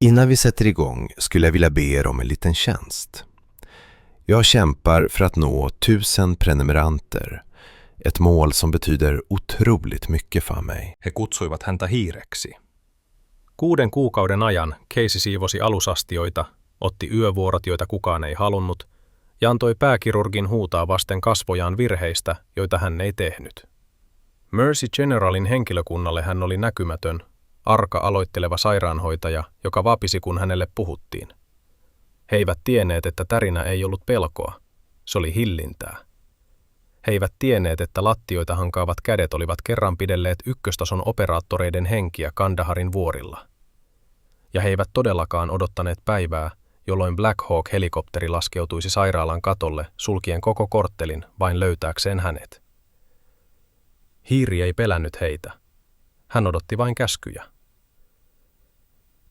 Innan vi sätter igång skulle jag vilja be er om en liten tjänst. Jag kämpar för att nå 1000 prenumeranter. Ett mål som betyder otroligt mycket för mig. He kutsuivat häntä hiireksi. 6 kuukauden ajan Casey siivosi alusastioita, otti yövuorot, joita kukaan ei halunnut, ja antoi pääkirurgin huutaa vasten kasvojaan virheistä, joita hän ei tehnyt. Mercy Generalin henkilökunnalle hän oli näkymätön, arka aloitteleva sairaanhoitaja, joka vapisi, kun hänelle puhuttiin. He eivät tienneet, että tärinä ei ollut pelkoa. Se oli hillintää. He eivät tienneet, että lattioita hankaavat kädet olivat kerran pidelleet ykköstason operaattoreiden henkiä Kandaharin vuorilla. Ja he eivät todellakaan odottaneet päivää, jolloin Black Hawk-helikopteri laskeutuisi sairaalan katolle sulkien koko korttelin vain löytääkseen hänet. Hiiri ei pelännyt heitä. Hän odotti vain käskyjä.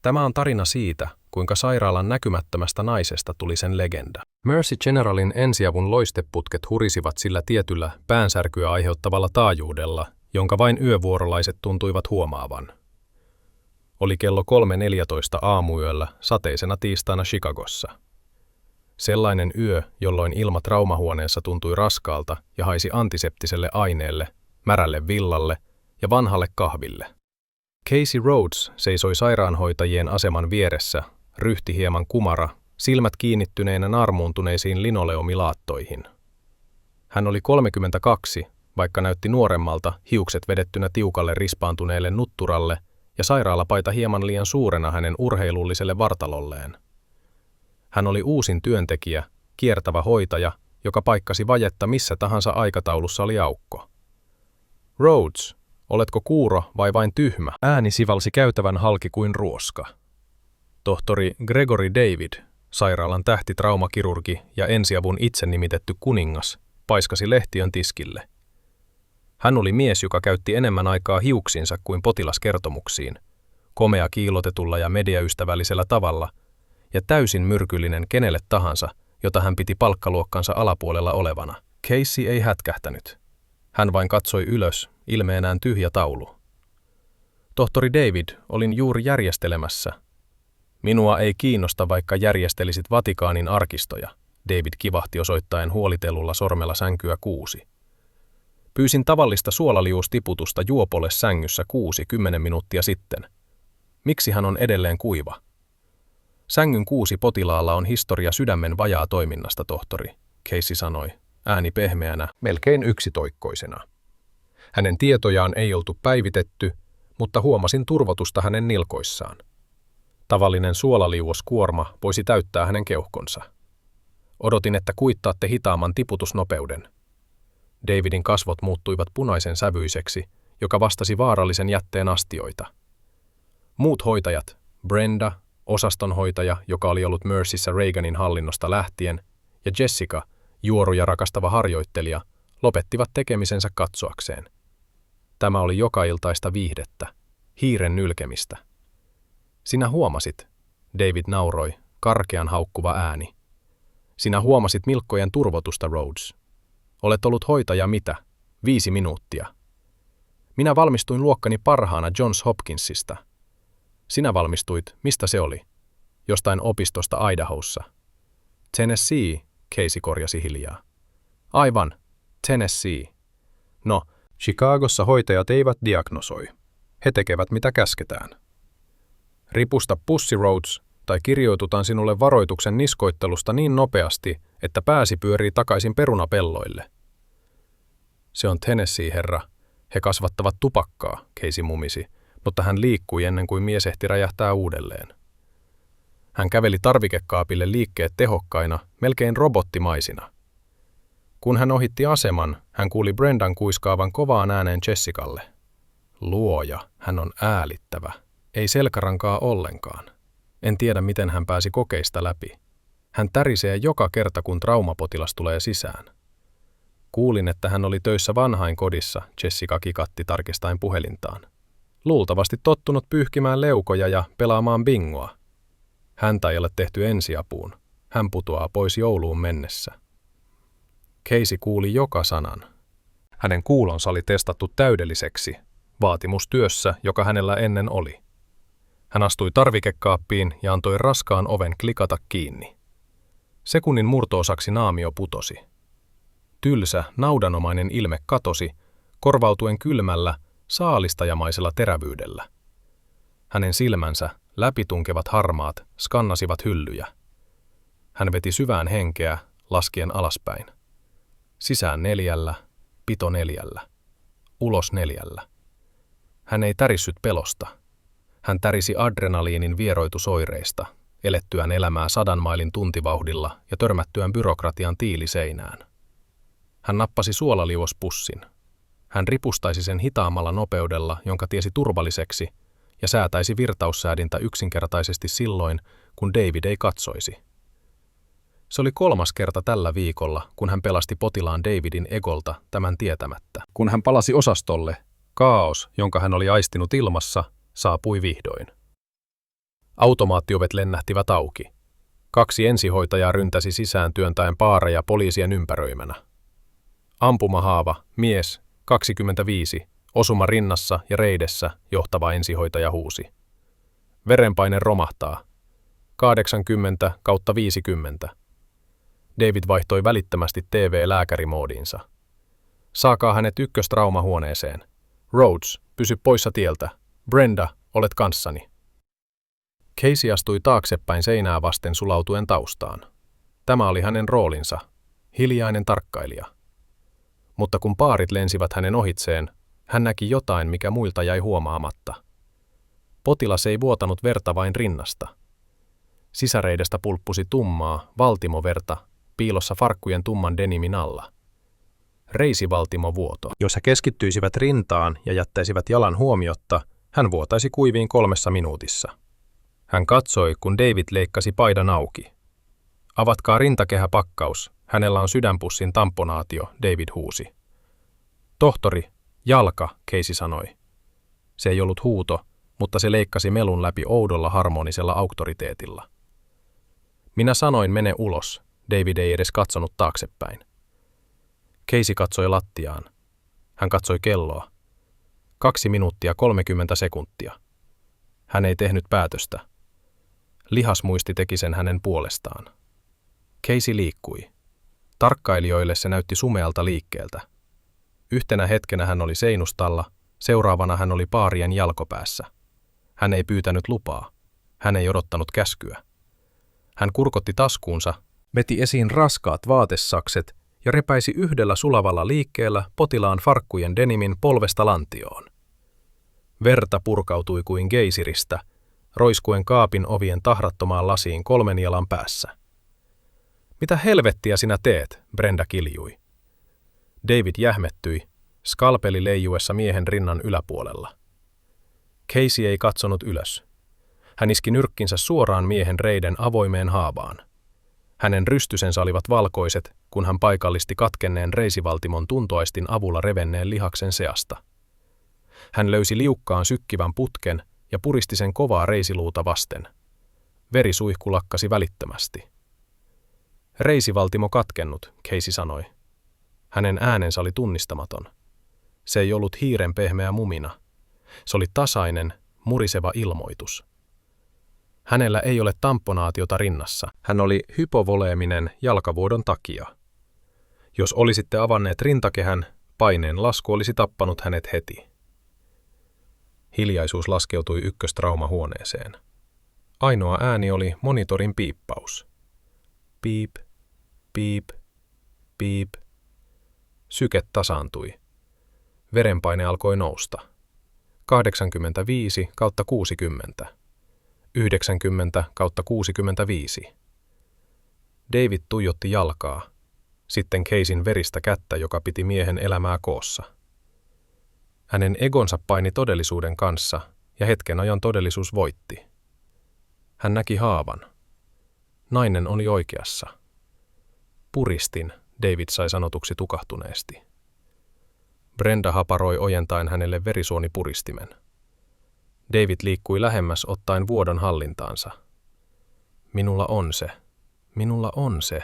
Tämä on tarina siitä, kuinka sairaalan näkymättömästä naisesta tuli sen legenda. Mercy Generalin ensiavun loisteputket hurisivat sillä tietyllä päänsärkyä aiheuttavalla taajuudella, jonka vain yövuorolaiset tuntuivat huomaavan. Oli kello 3:14 aamuyöllä sateisena tiistaina Chicagossa. Sellainen yö, jolloin ilma traumahuoneessa tuntui raskaalta ja haisi antiseptiselle aineelle, märälle villalle ja vanhalle kahville. Casey Rhodes seisoi sairaanhoitajien aseman vieressä, ryhti hieman kumara, silmät kiinnittyneinä naarmuuntuneisiin linoleumilaattoihin. Hän oli 32, vaikka näytti nuoremmalta hiukset vedettynä tiukalle rispaantuneelle nutturalle ja sairaalapaita hieman liian suurena hänen urheilulliselle vartalolleen. Hän oli uusin työntekijä, kiertävä hoitaja, joka paikkasi vajetta missä tahansa aikataulussa oli aukko. Rhodes, oletko kuuro vai vain tyhmä? Ääni sivalsi käytävän halki kuin ruoska. Tohtori Gregory David, sairaalan tähtitraumakirurgi ja ensiavun itse nimitetty kuningas, paiskasi lehtiön tiskille. Hän oli mies, joka käytti enemmän aikaa hiuksinsa kuin potilaskertomuksiin, komea kiilotetulla ja mediaystävällisellä tavalla, ja täysin myrkyllinen kenelle tahansa, jota hän piti palkkaluokkansa alapuolella olevana. Casey ei hätkähtänyt. Hän vain katsoi ylös, ilmeenään tyhjä taulu. Tohtori David, olin juuri järjestelemässä. Minua ei kiinnosta, vaikka järjestelisit Vatikaanin arkistoja, David kivahti osoittaen huolitellulla sormella sänkyä 6. Pyysin tavallista suolaliuustiputusta juopolle sängyssä 10 minuuttia sitten. Miksi hän on edelleen kuiva? Sängyn 6 potilaalla on historia sydämen vajaa toiminnasta, tohtori, Casey sanoi, ääni pehmeänä, melkein yksitoikkoisena. Hänen tietojaan ei oltu päivitetty, mutta huomasin turvotusta hänen nilkoissaan. Tavallinen suolaliuoskuorma voisi täyttää hänen keuhkonsa. Odotin, että kuittaatte hitaamman tiputusnopeuden. Davidin kasvot muuttuivat punaisen sävyiseksi, joka vastasi vaarallisen jätteen astioita. Muut hoitajat, Brenda, osastonhoitaja, joka oli ollut Mercyssä Reaganin hallinnosta lähtien, ja Jessica, juoruja rakastava harjoittelija, lopettivat tekemisensä katsoakseen. Tämä oli jokailtaista viihdettä, hiiren nylkemistä. Sinä huomasit, David nauroi, karkean haukkuva ääni. Sinä huomasit milkkojen turvotusta, Rhodes. Olet ollut hoitaja mitä? 5 minuuttia. Minä valmistuin luokkani parhaana Johns Hopkinsista. Sinä valmistuit, mistä se oli? Jostain opistosta Idahossa. Tennessee, Casey korjasi hiljaa. Aivan, Tennessee. No, Chicagossa hoitajat eivät diagnosoi. He tekevät mitä käsketään. Ripusta pussi, Rhodes, tai kirjoitutan sinulle varoituksen niskoittelusta niin nopeasti, että pääsi pyörii takaisin perunapelloille. Se on Tennessee, herra. He kasvattavat tupakkaa, Casey mumisi, mutta hän liikkui ennen kuin mies ehti räjähtää uudelleen. Hän käveli tarvikekaapille liikkeet tehokkaina, melkein robottimaisina. Kun hän ohitti aseman, hän kuuli Brendan kuiskaavan kovaan ääneen Jessicalle. Luoja, hän on äälittävä. Ei selkärankaa ollenkaan. En tiedä, miten hän pääsi kokeista läpi. Hän tärisee joka kerta, kun traumapotilas tulee sisään. Kuulin, että hän oli töissä vanhainkodissa, Jessica kikatti tarkistaen puhelintaan. Luultavasti tottunut pyyhkimään leukoja ja pelaamaan bingoa. Häntä ei ole tehty ensiapuun. Hän putoaa pois jouluun mennessä. Casey kuuli joka sanan. Hänen kuulonsa oli testattu täydelliseksi, vaatimustyössä, joka hänellä ennen oli. Hän astui tarvikekaappiin ja antoi raskaan oven klikata kiinni. Sekunnin murto-osaksi naamio putosi. Tylsä, naudanomainen ilme katosi, korvautuen kylmällä, saalistajamaisella terävyydellä. Hänen silmänsä, läpitunkevat harmaat, skannasivat hyllyjä. Hän veti syvään henkeä, laskien alaspäin. Sisään 4, pito 4, ulos 4. Hän ei tärissyt pelosta. Hän tärisi adrenaliinin vieroitusoireista, elettyään elämää 100 mailin tuntivauhdilla ja törmättyään byrokratian tiiliseinään. Hän nappasi suolaliuospussin. Hän ripustaisi sen hitaammalla nopeudella, jonka tiesi turvalliseksi, ja säätäisi virtaussäädintä yksinkertaisesti silloin, kun David ei katsoisi. Se oli 3. kerta tällä viikolla, kun hän pelasti potilaan Davidin egolta tämän tietämättä. Kun hän palasi osastolle, kaos, jonka hän oli aistinut ilmassa, saapui vihdoin. Automaattiovet lennähtivät auki. 2 ensihoitajaa ryntäsi sisään työntäen paareja poliisien ympäröimänä. Ampumahaava, mies, 25, osuma rinnassa ja reidessä, johtava ensihoitaja huusi. Verenpaine romahtaa. 80/50. David vaihtoi välittömästi TV-lääkärimoodiinsa. Saakaa hänet ykköstraumahuoneeseen. Rhodes, pysy poissa tieltä. Brenda, olet kanssani. Casey astui taaksepäin seinää vasten sulautuen taustaan. Tämä oli hänen roolinsa, hiljainen tarkkailija. Mutta kun paarit lensivät hänen ohitseen, hän näki jotain, mikä muilta jäi huomaamatta. Potilas ei vuotanut verta vain rinnasta. Sisäreidestä pulppusi tummaa, valtimoverta, piilossa farkkujen tumman denimin alla. Reisivaltimovuoto. Jos he keskittyisivät rintaan ja jättäisivät jalan huomiotta, hän vuotaisi kuiviin 3 minuutissa. Hän katsoi, kun David leikkasi paidan auki. Avatkaa rintakehäpakkaus, hänellä on sydänpussin tamponaatio, David huusi. Tohtori, jalka, Casey sanoi. Se ei ollut huuto, mutta se leikkasi melun läpi oudolla harmonisella auktoriteetilla. Minä sanoin mene ulos, David ei edes katsonut taaksepäin. Casey katsoi lattiaan. Hän katsoi kelloa. 2 minuuttia 30 sekuntia. Hän ei tehnyt päätöstä. Lihasmuisti teki sen hänen puolestaan. Casey liikkui. Tarkkailijoille se näytti sumealta liikkeeltä. Yhtenä hetkenä hän oli seinustalla, seuraavana hän oli paarien jalkopäässä. Hän ei pyytänyt lupaa. Hän ei odottanut käskyä. Hän kurkotti taskuunsa, veti esiin raskaat vaatesakset ja repäisi yhdellä sulavalla liikkeellä potilaan farkkujen denimin polvesta lantioon. Verta purkautui kuin geisiristä, roiskuen kaapin ovien tahrattomaan lasiin 3 jalan päässä. Mitä helvettiä sinä teet, Brenda kiljui. David jähmettyi, skalpeli leijuessa miehen rinnan yläpuolella. Casey ei katsonut ylös. Hän iski nyrkkinsä suoraan miehen reiden avoimeen haavaan. Hänen rystysensä olivat valkoiset, kun hän paikallisti katkenneen reisivaltimon tuntoaistin avulla revenneen lihaksen seasta. Hän löysi liukkaan sykkivän putken ja puristi sen kovaa reisiluuta vasten. Verisuihku lakkasi välittömästi. Reisivaltimo katkennut, Casey sanoi. Hänen äänensä oli tunnistamaton. Se ei ollut hiiren pehmeä mumina. Se oli tasainen, muriseva ilmoitus. Hänellä ei ole tamponaatiota rinnassa. Hän oli hypovoleeminen jalkavuodon takia. Jos olisitte avanneet rintakehän, paineen lasku olisi tappanut hänet heti. Hiljaisuus laskeutui ykköstraumahuoneeseen. Ainoa ääni oli monitorin piippaus. Piip, piip, piip. Syke tasaantui. Verenpaine alkoi nousta. 85/60. 90/65. David tuijotti jalkaa, sitten Caseyn veristä kättä, joka piti miehen elämää koossa. Hänen egonsa paini todellisuuden kanssa, ja hetken ajan todellisuus voitti. Hän näki haavan. Nainen oli oikeassa. Puristin, David sai sanotuksi tukahtuneesti. Brenda haparoi ojentaen hänelle verisuonipuristimen. David liikkui lähemmäs ottaen vuodon hallintaansa. Minulla on se. Minulla on se.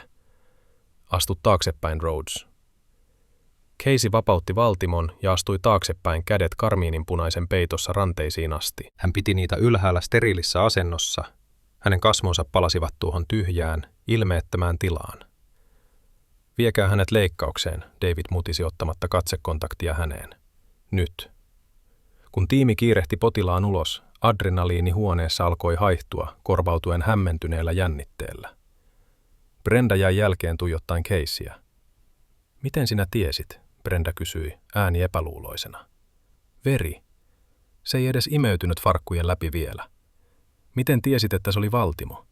Astu taaksepäin, Rhodes. Casey vapautti valtimon ja astui taaksepäin kädet karmiininpunaisen peitossa ranteisiin asti. Hän piti niitä ylhäällä steriilissä asennossa. Hänen kasvonsa palasivat tuohon tyhjään, ilmeettömään tilaan. Viekää hänet leikkaukseen, David mutisi ottamatta katsekontaktia häneen. Nyt. Kun tiimi kiirehti potilaan ulos, adrenaliini huoneessa alkoi haihtua, korvautuen hämmentyneellä jännitteellä. Brenda jäi jälkeen tuijottaen Caseyä. Miten sinä tiesit? Brenda kysyi, ääni epäluuloisena. Veri. Se ei edes imeytynyt farkkujen läpi vielä. Miten tiesit, että se oli valtimo?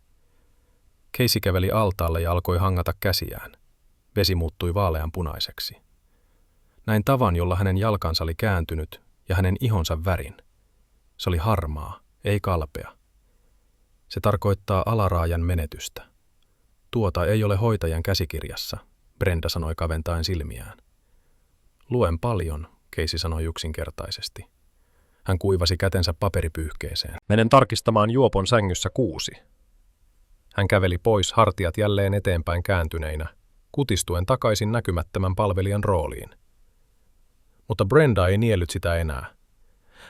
Casey käveli altaalle ja alkoi hangata käsiään. Vesi muuttui vaalean punaiseksi. Näin tavan, jolla hänen jalkansa oli kääntynyt ja hänen ihonsa värin. Se oli harmaa, ei kalpea. Se tarkoittaa alaraajan menetystä. Tuota ei ole hoitajan käsikirjassa, Brenda sanoi kaventaen silmiään. Luen paljon, Casey sanoi yksinkertaisesti. Hän kuivasi kätensä paperipyyhkeeseen. Menen tarkistamaan juopon sängyssä 6. Hän käveli pois, hartiat jälleen eteenpäin kääntyneinä, kutistuen takaisin näkymättömän palvelijan rooliin. Mutta Brenda ei niellyt sitä enää.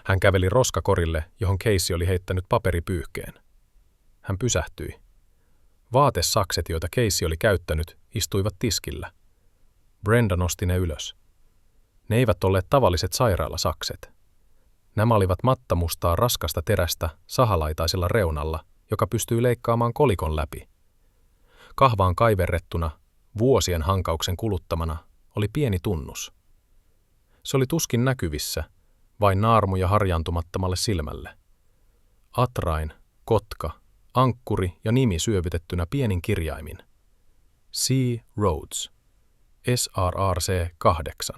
Hän käveli roskakorille, johon Casey oli heittänyt paperipyyhkeen. Hän pysähtyi. Vaatesakset, joita Casey oli käyttänyt, istuivat tiskillä. Brenda nosti ne ylös. Ne eivät olleet tavalliset sairaalasakset. Nämä olivat mattamustaa raskasta terästä sahalaitaisella reunalla, joka pystyy leikkaamaan kolikon läpi. Kahvaan kaiverrettuna, vuosien hankauksen kuluttamana, oli pieni tunnus. Se oli tuskin näkyvissä, vain naarmuja harjaantumattomalle silmälle. Atrain, kotka, ankkuri ja nimi syövytettynä pienin kirjaimin. C. Rhodes. SRRC 8.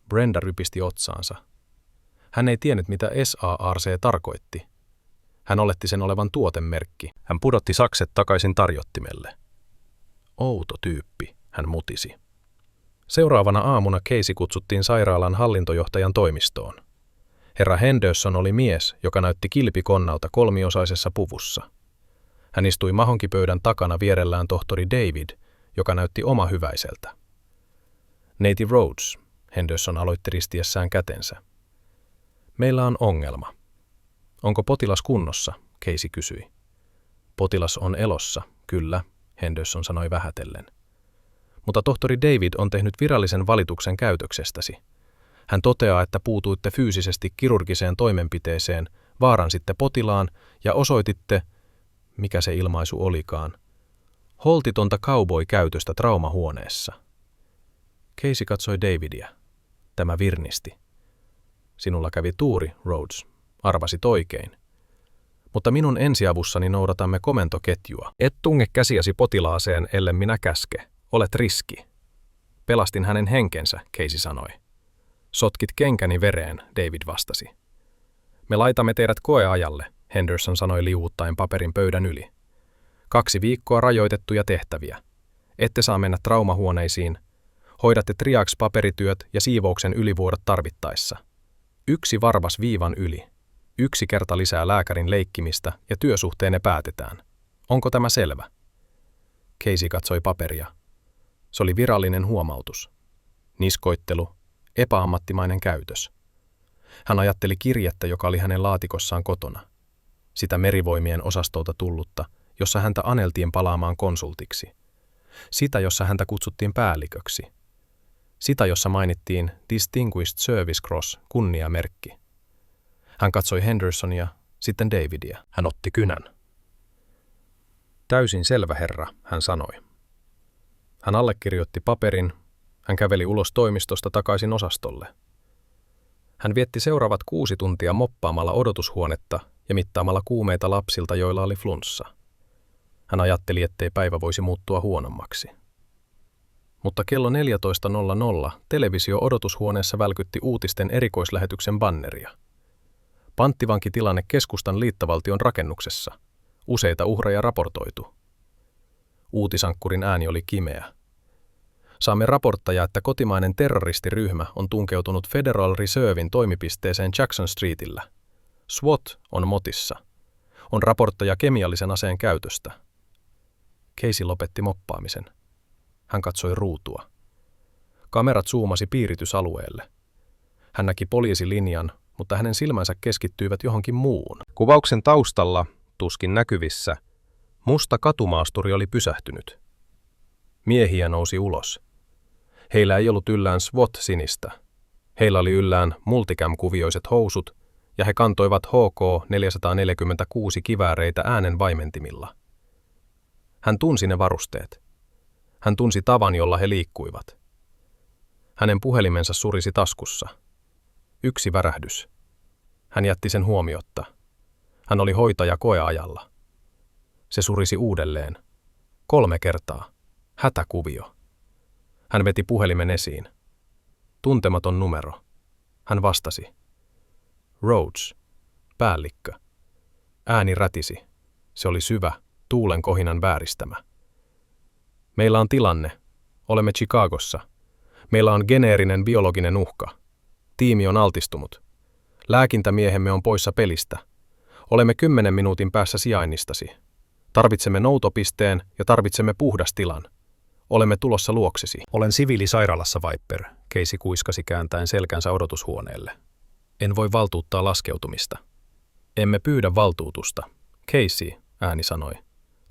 Brenda rypisti otsaansa. Hän ei tiennyt, mitä SARC tarkoitti. Hän oletti sen olevan tuotemerkki. Hän pudotti sakset takaisin tarjottimelle. Outo tyyppi, hän mutisi. Seuraavana aamuna Casey kutsuttiin sairaalan hallintojohtajan toimistoon. Herra Henderson oli mies, joka näytti kilpikonnalta kolmiosaisessa puvussa. Hän istui mahonkipöydän takana vierellään tohtori David, joka näytti omahyväiseltä. Neiti Rhodes, Henderson aloitti ristiessään kätensä. Meillä on ongelma. Onko potilas kunnossa? Casey kysyi. Potilas on elossa, kyllä, Henderson sanoi vähätellen. Mutta tohtori David on tehnyt virallisen valituksen käytöksestäsi. Hän toteaa, että puutuitte fyysisesti kirurgiseen toimenpiteeseen, vaaransitte potilaan ja osoititte, mikä se ilmaisu olikaan, holtitonta cowboy-käytöstä traumahuoneessa. Casey katsoi Davidia. Tämä virnisti. Sinulla kävi tuuri, Rhodes. Arvasit oikein. Mutta minun ensiavussani noudatamme komentoketjua. Et tunge käsiäsi potilaaseen, ellei minä käske. Olet riski. Pelastin hänen henkensä, Casey sanoi. Sotkit kenkäni vereen, David vastasi. Me laitamme teidät koeajalle, Henderson sanoi liuuttaen paperin pöydän yli. 2 viikkoa rajoitettuja tehtäviä. Ette saa mennä traumahuoneisiin. Hoidatte triax-paperityöt ja siivouksen ylivuodot tarvittaessa. 1 varvas viivan yli. 1 kerta lisää lääkärin leikkimistä ja työsuhteenne päätetään. Onko tämä selvä? Casey katsoi paperia. Se oli virallinen huomautus. Niskoittelu, epäammattimainen käytös. Hän ajatteli kirjettä, joka oli hänen laatikossaan kotona. Sitä merivoimien osastolta tullutta, jossa häntä aneltiin palaamaan konsultiksi. Sitä, jossa häntä kutsuttiin päälliköksi. Sitä, jossa mainittiin Distinguished Service Cross, kunniamerkki. Hän katsoi Hendersonia, sitten Davidia. Hän otti kynän. Täysin selvä, herra, hän sanoi. Hän allekirjoitti paperin. Hän käveli ulos toimistosta takaisin osastolle. Hän vietti seuraavat 6 tuntia moppaamalla odotushuonetta ja mittaamalla kuumeita lapsilta, joilla oli flunssa. Hän ajatteli, ettei päivä voisi muuttua huonommaksi. Mutta kello 14.00 televisio-odotushuoneessa välkytti uutisten erikoislähetyksen banneria. Panttivankitilanne keskustan liittovaltion rakennuksessa. Useita uhreja raportoitu. Uutisankkurin ääni oli kimeä. Saamme raportteja, että kotimainen terroristiryhmä on tunkeutunut Federal Reservein toimipisteeseen Jackson Streetillä. SWAT on motissa. On raportteja kemiallisen aseen käytöstä. Casey lopetti moppaamisen. Hän katsoi ruutua. Kamerat zoomasi piiritysalueelle. Hän näki poliisilinjan, mutta hänen silmänsä keskittyivät johonkin muuun. Kuvauksen taustalla, tuskin näkyvissä, musta katumaasturi oli pysähtynyt. Miehiä nousi ulos. Heillä ei ollut yllään SWAT-sinistä. Heillä oli yllään multicam-kuvioiset housut, ja he kantoivat HK-446 kivääreitä äänen vaimentimilla. Hän tunsi ne varusteet. Hän tunsi tavan, jolla he liikkuivat. Hänen puhelimensa surisi taskussa. Yksi värähdys. Hän jätti sen huomiotta. Hän oli hoitaja koeajalla. Se surisi uudelleen. 3 kertaa. Hätäkuvio. Hän veti puhelimen esiin. Tuntematon numero. Hän vastasi. Rhodes. Päällikkö. Ääni rätisi. Se oli syvä, tuulen kohinan vääristämä. Meillä on tilanne. Olemme Chicagossa. Meillä on geneerinen biologinen uhka. Tiimi on altistunut. Lääkintämiehemme on poissa pelistä. Olemme 10 minuutin päässä sijainnistasi. Tarvitsemme noutopisteen ja tarvitsemme puhdastilan. Olemme tulossa luoksesi. Olen siviilisairaalassa, Viper, Casey kuiskasi kääntäen selkänsä odotushuoneelle. En voi valtuuttaa laskeutumista. Emme pyydä valtuutusta. Casey, ääni sanoi.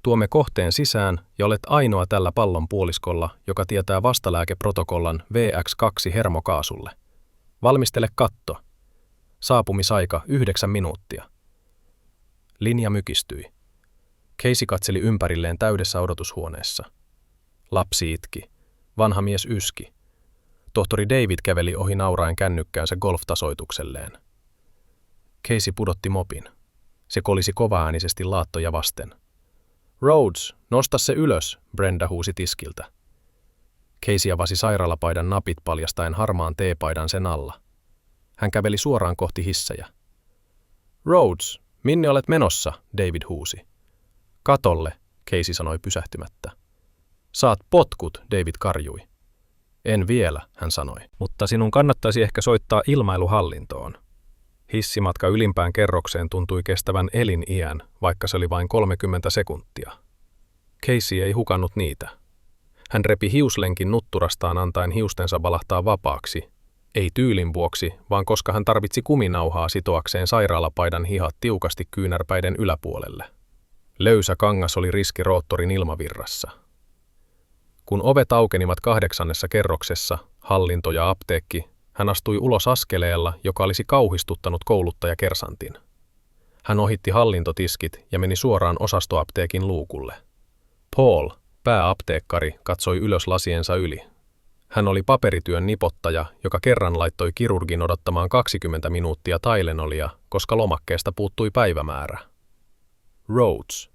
Tuomme kohteen sisään ja olet ainoa tällä pallon puoliskolla, joka tietää vastalääkeprotokollan VX2 hermokaasulle. Valmistele katto. Saapumisaika 9 minuuttia. Linja mykistyi. Casey katseli ympärilleen täydessä odotushuoneessa. Lapsi itki. Vanha mies yski. Tohtori David käveli ohi nauraen kännykkäänsä golftasoitukselleen. Casey pudotti mopin. Se kolisi kovaäänisesti laattoja vasten. Rhodes, nosta se ylös, Brenda huusi tiskiltä. Casey avasi sairaalapaidan napit paljastaen harmaan teepaidan sen alla. Hän käveli suoraan kohti hissejä. Rhodes, minne olet menossa, David huusi. Katolle, Casey sanoi pysähtymättä. Saat potkut, David karjui. En vielä, hän sanoi. Mutta sinun kannattaisi ehkä soittaa ilmailuhallintoon. Hissimatka ylimpään kerrokseen tuntui kestävän eliniän, vaikka se oli vain 30 sekuntia. Casey ei hukannut niitä. Hän repi hiuslenkin nutturastaan antaen hiustensa valahtaa vapaaksi, ei tyylin vuoksi, vaan koska hän tarvitsi kuminauhaa sitoakseen sairaalapaidan hihat tiukasti kyynärpäiden yläpuolelle. Löysä kangas oli riski roottorin ilmavirrassa. Kun ovet aukenivat 8. kerroksessa, hallinto ja apteekki, hän astui ulos askeleella, joka olisi kauhistuttanut kouluttajakersantin. Hän ohitti hallintotiskit ja meni suoraan osastoapteekin luukulle. Paul, pääapteekkari, katsoi ylös lasiensa yli. Hän oli paperityön nipottaja, joka kerran laittoi kirurgin odottamaan 20 minuuttia Tylenolia, koska lomakkeesta puuttui päivämäärä. Rhodes.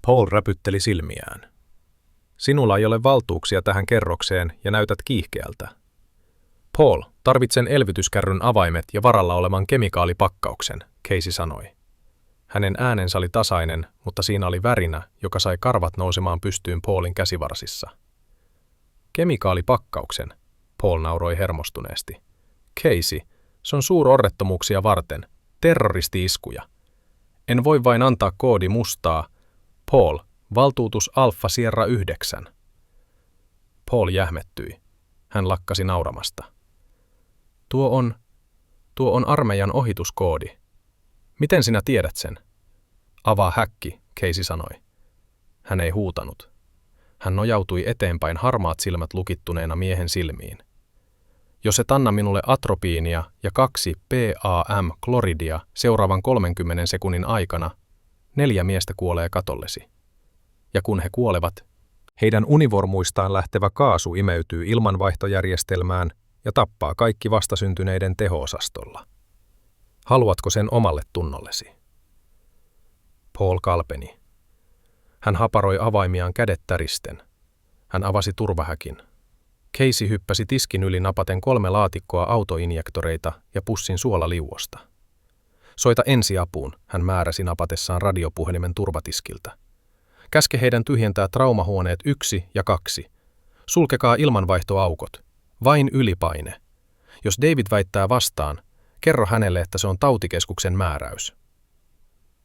Paul räpytteli silmiään. Sinulla ei ole valtuuksia tähän kerrokseen ja näytät kiihkeältä. Paul, tarvitsen elvytyskärryn avaimet ja varalla olevan kemikaalipakkauksen, Casey sanoi. Hänen äänensä oli tasainen, mutta siinä oli värinä, joka sai karvat nousemaan pystyyn Paulin käsivarsissa. Kemikaalipakkauksen, Paul nauroi hermostuneesti. Casey, se on suurorrettomuuksia varten, terroristi-iskuja. En voi vain antaa koodi mustaa. Paul, valtuutus Alfa Sierra 9. Paul jähmettyi. Hän lakkasi nauramasta. Tuo on armeijan ohituskoodi. Miten sinä tiedät sen? Avaa häkki, Casey sanoi. Hän ei huutanut. Hän nojautui eteenpäin harmaat silmät lukittuneena miehen silmiin. Jos et anna minulle atropiinia ja 2 PAM-kloridia seuraavan 30 sekunnin aikana, 4 miestä kuolee katollesi. Ja kun he kuolevat, heidän univormuistaan lähtevä kaasu imeytyy ilmanvaihtojärjestelmään ja tappaa kaikki vastasyntyneiden teho-osastolla. Haluatko sen omalle tunnollesi? Paul kalpeni. Hän haparoi avaimiaan kädet täristen. Hän avasi turvahäkin. Casey hyppäsi tiskin yli napaten 3 laatikkoa autoinjektoreita ja pussin suolaliuosta. Soita ensiapuun, hän määräsi napatessaan radiopuhelimen turvatiskiltä. Käske heidän tyhjentää traumahuoneet 1 ja 2. Sulkekaa ilmanvaihtoaukot. Vain ylipaine. Jos David väittää vastaan, kerro hänelle, että se on tautikeskuksen määräys.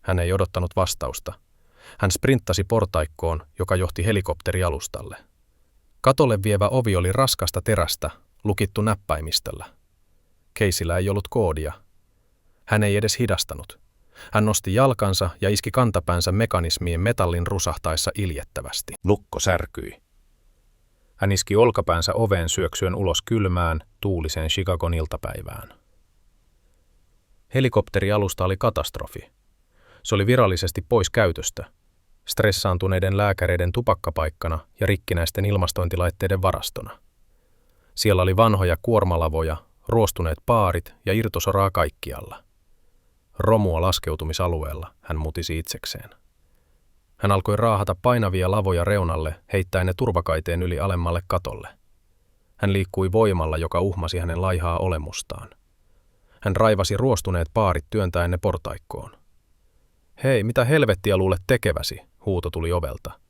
Hän ei odottanut vastausta. Hän sprinttasi portaikkoon, joka johti helikopterialustalle. Katolle vievä ovi oli raskasta terästä, lukittu näppäimistöllä. Caseyllä ei ollut koodia. Hän ei edes hidastanut. Hän nosti jalkansa ja iski kantapäänsä mekanismiin metallin rusahtaessa iljettävästi. Lukko särkyi. Hän iski olkapäänsä oveen syöksyen ulos kylmään, tuuliseen Chicagon iltapäivään. Helikopterialusta oli katastrofi. Se oli virallisesti pois käytöstä, stressaantuneiden lääkäreiden tupakkapaikkana ja rikkinäisten ilmastointilaitteiden varastona. Siellä oli vanhoja kuormalavoja, ruostuneet paarit ja irtosoraa kaikkialla. Romua laskeutumisalueella, hän mutisi itsekseen. Hän alkoi raahata painavia lavoja reunalle, heittäen ne turvakaiteen yli alemmalle katolle. Hän liikkui voimalla, joka uhmasi hänen laihaa olemustaan. Hän raivasi ruostuneet paarit työntäen ne portaikkoon. Hei, mitä helvettiä luulet tekeväsi, huuto tuli ovelta.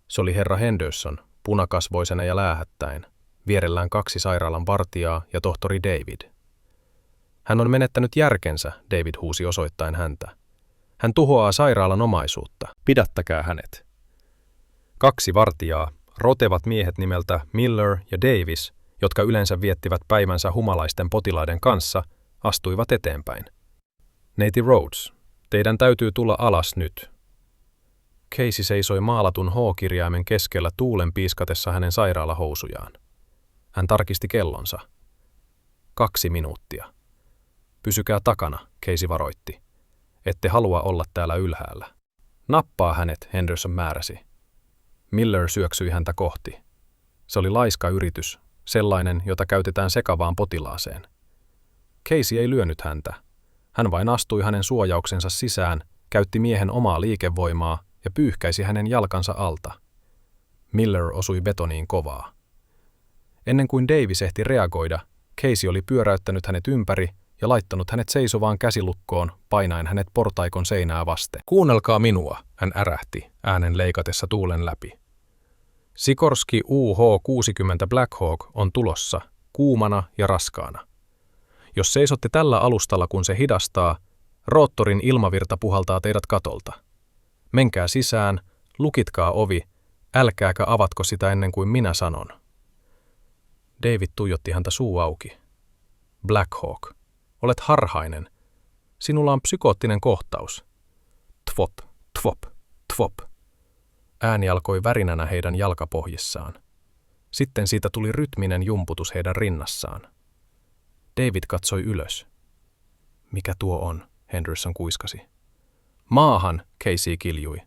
Se oli herra Henderson, punakasvoisena ja läähättäen, vierellään 2 sairaalan vartijaa ja tohtori David. Hän on menettänyt järkensä, David huusi osoittaen häntä. Hän tuhoaa sairaalan omaisuutta. Pidättäkää hänet. 2 vartijaa, rotevat miehet nimeltä Miller ja Davis, jotka yleensä viettivät päivänsä humalaisten potilaiden kanssa, astuivat eteenpäin. Neiti Rhodes, teidän täytyy tulla alas nyt. Casey seisoi maalatun H-kirjaimen keskellä tuulen piiskatessa hänen sairaalahousujaan. Hän tarkisti kellonsa. 2 minuuttia. Pysykää takana, Casey varoitti. Ette halua olla täällä ylhäällä. Nappaa hänet, Henderson määräsi. Miller syöksyi häntä kohti. Se oli laiska yritys, sellainen, jota käytetään sekavaan potilaaseen. Casey ei lyönyt häntä. Hän vain astui hänen suojauksensa sisään, käytti miehen omaa liikevoimaa ja pyyhkäisi hänen jalkansa alta. Miller osui betoniin kovaa. Ennen kuin Davis ehti reagoida, Casey oli pyöräyttänyt hänet ympäri ja laittanut hänet seisovaan käsilukkoon, painaen hänet portaikon seinää vasten. Kuunnelkaa minua, hän ärähti, äänen leikatessa tuulen läpi. Sikorsky UH-60 Black Hawk on tulossa, kuumana ja raskaana. Jos seisotte tällä alustalla, kun se hidastaa, roottorin ilmavirta puhaltaa teidät katolta. Menkää sisään, lukitkaa ovi, älkääkä avatko sitä ennen kuin minä sanon. David tuijotti häntä suu auki. Black Hawk, olet harhainen. Sinulla on psykoottinen kohtaus. Tvop, tvop, tvop. Ääni alkoi värinänä heidän jalkapohjissaan. Sitten siitä tuli rytminen jumputus heidän rinnassaan. David katsoi ylös. Mikä tuo on, Henderson kuiskasi. Maahan, Casey kiljui.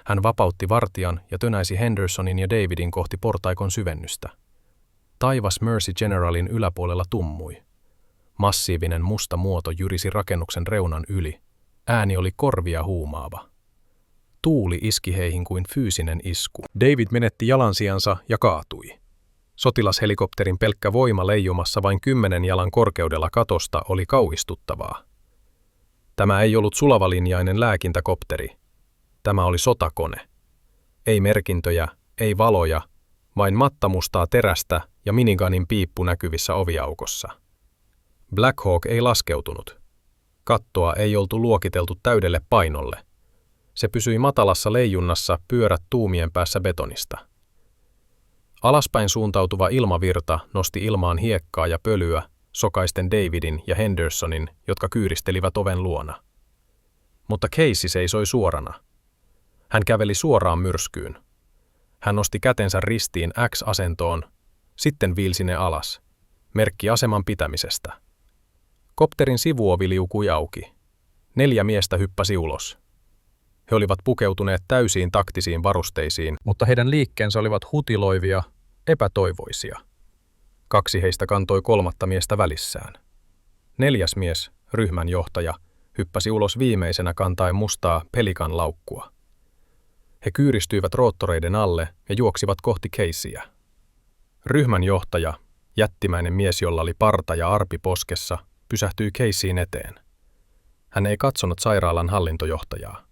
Hän vapautti vartijan ja tönäisi Hendersonin ja Davidin kohti portaikon syvennystä. Taivas Mercy Generalin yläpuolella tummui. Massiivinen musta muoto jyrisi rakennuksen reunan yli. Ääni oli korvia huumaava. Tuuli iski heihin kuin fyysinen isku. David menetti jalansijansa ja kaatui. Sotilashelikopterin pelkkä voima leijumassa vain 10 jalan korkeudella katosta oli kauhistuttavaa. Tämä ei ollut sulavalinjainen lääkintäkopteri. Tämä oli sotakone. Ei merkintöjä, ei valoja, vain mattamustaa terästä ja miniganin piippu näkyvissä oviaukossa. Black Hawk ei laskeutunut. Kattoa ei oltu luokiteltu täydelle painolle. Se pysyi matalassa leijunnassa pyörät tuumien päässä betonista. Alaspäin suuntautuva ilmavirta nosti ilmaan hiekkaa ja pölyä sokaisten Davidin ja Hendersonin, jotka kyyristelivät oven luona. Mutta Casey seisoi suorana. Hän käveli suoraan myrskyyn. Hän nosti kätensä ristiin X-asentoon, sitten viilsi ne alas, merkki aseman pitämisestä. Kopterin sivuovi liukui auki. 4 miestä hyppäsi ulos. He olivat pukeutuneet täysiin taktisiin varusteisiin, mutta heidän liikkeensä olivat hutiloivia, epätoivoisia. 2 heistä kantoi 3. miestä välissään. 4. mies, ryhmän johtaja, hyppäsi ulos viimeisenä kantaen mustaa pelikan laukkua. He kyyristyivät roottoreiden alle ja juoksivat kohti Caseyä. Ryhmän johtaja, jättimäinen mies, jolla oli parta ja arpi poskessa, pysähtyi Caseyin eteen. Hän ei katsonut sairaalan hallintojohtajaa.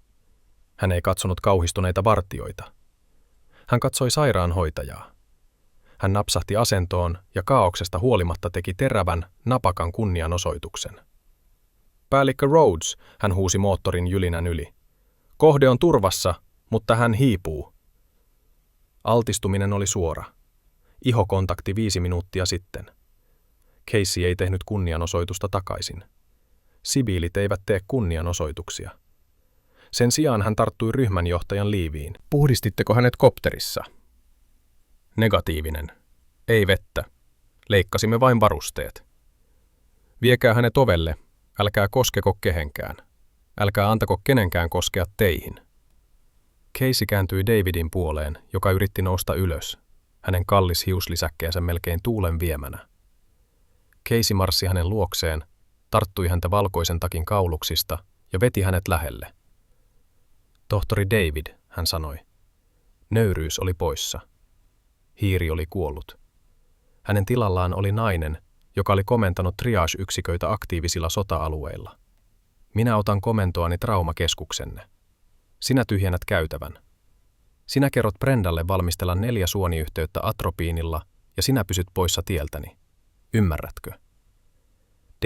Hän ei katsonut kauhistuneita vartijoita. Hän katsoi sairaanhoitajaa. Hän napsahti asentoon ja kaauksesta huolimatta teki terävän, napakan kunnianosoituksen. Päällikkö Rhodes, hän huusi moottorin jylinän yli. Kohde on turvassa, mutta hän hiipuu. Altistuminen oli suora. Ihokontakti 5 minuuttia sitten. Casey ei tehnyt kunnianosoitusta takaisin. Siviilit eivät tee kunnianosoituksia. Sen sijaan hän tarttui ryhmänjohtajan liiviin. Puhdistitteko hänet kopterissa? Negatiivinen. Ei vettä. Leikkasimme vain varusteet. Viekää hänet ovelle. Älkää koskeko kehenkään. Älkää antako kenenkään koskea teihin. Casey kääntyi Davidin puoleen, joka yritti nousta ylös. Hänen kallis hiuslisäkkeensä melkein tuulen viemänä. Casey marssi hänen luokseen, tarttui häntä valkoisen takin kauluksista ja veti hänet lähelle. Tohtori David, hän sanoi. Nöyryys oli poissa. Hiiri oli kuollut. Hänen tilallaan oli nainen, joka oli komentanut triage-yksiköitä aktiivisilla sota-alueilla. Minä otan komentoani traumakeskuksenne. Sinä tyhjennät käytävän. Sinä kerrot Brendalle valmistella 4 suoniyhteyttä atropiinilla ja sinä pysyt poissa tieltäni. Ymmärrätkö?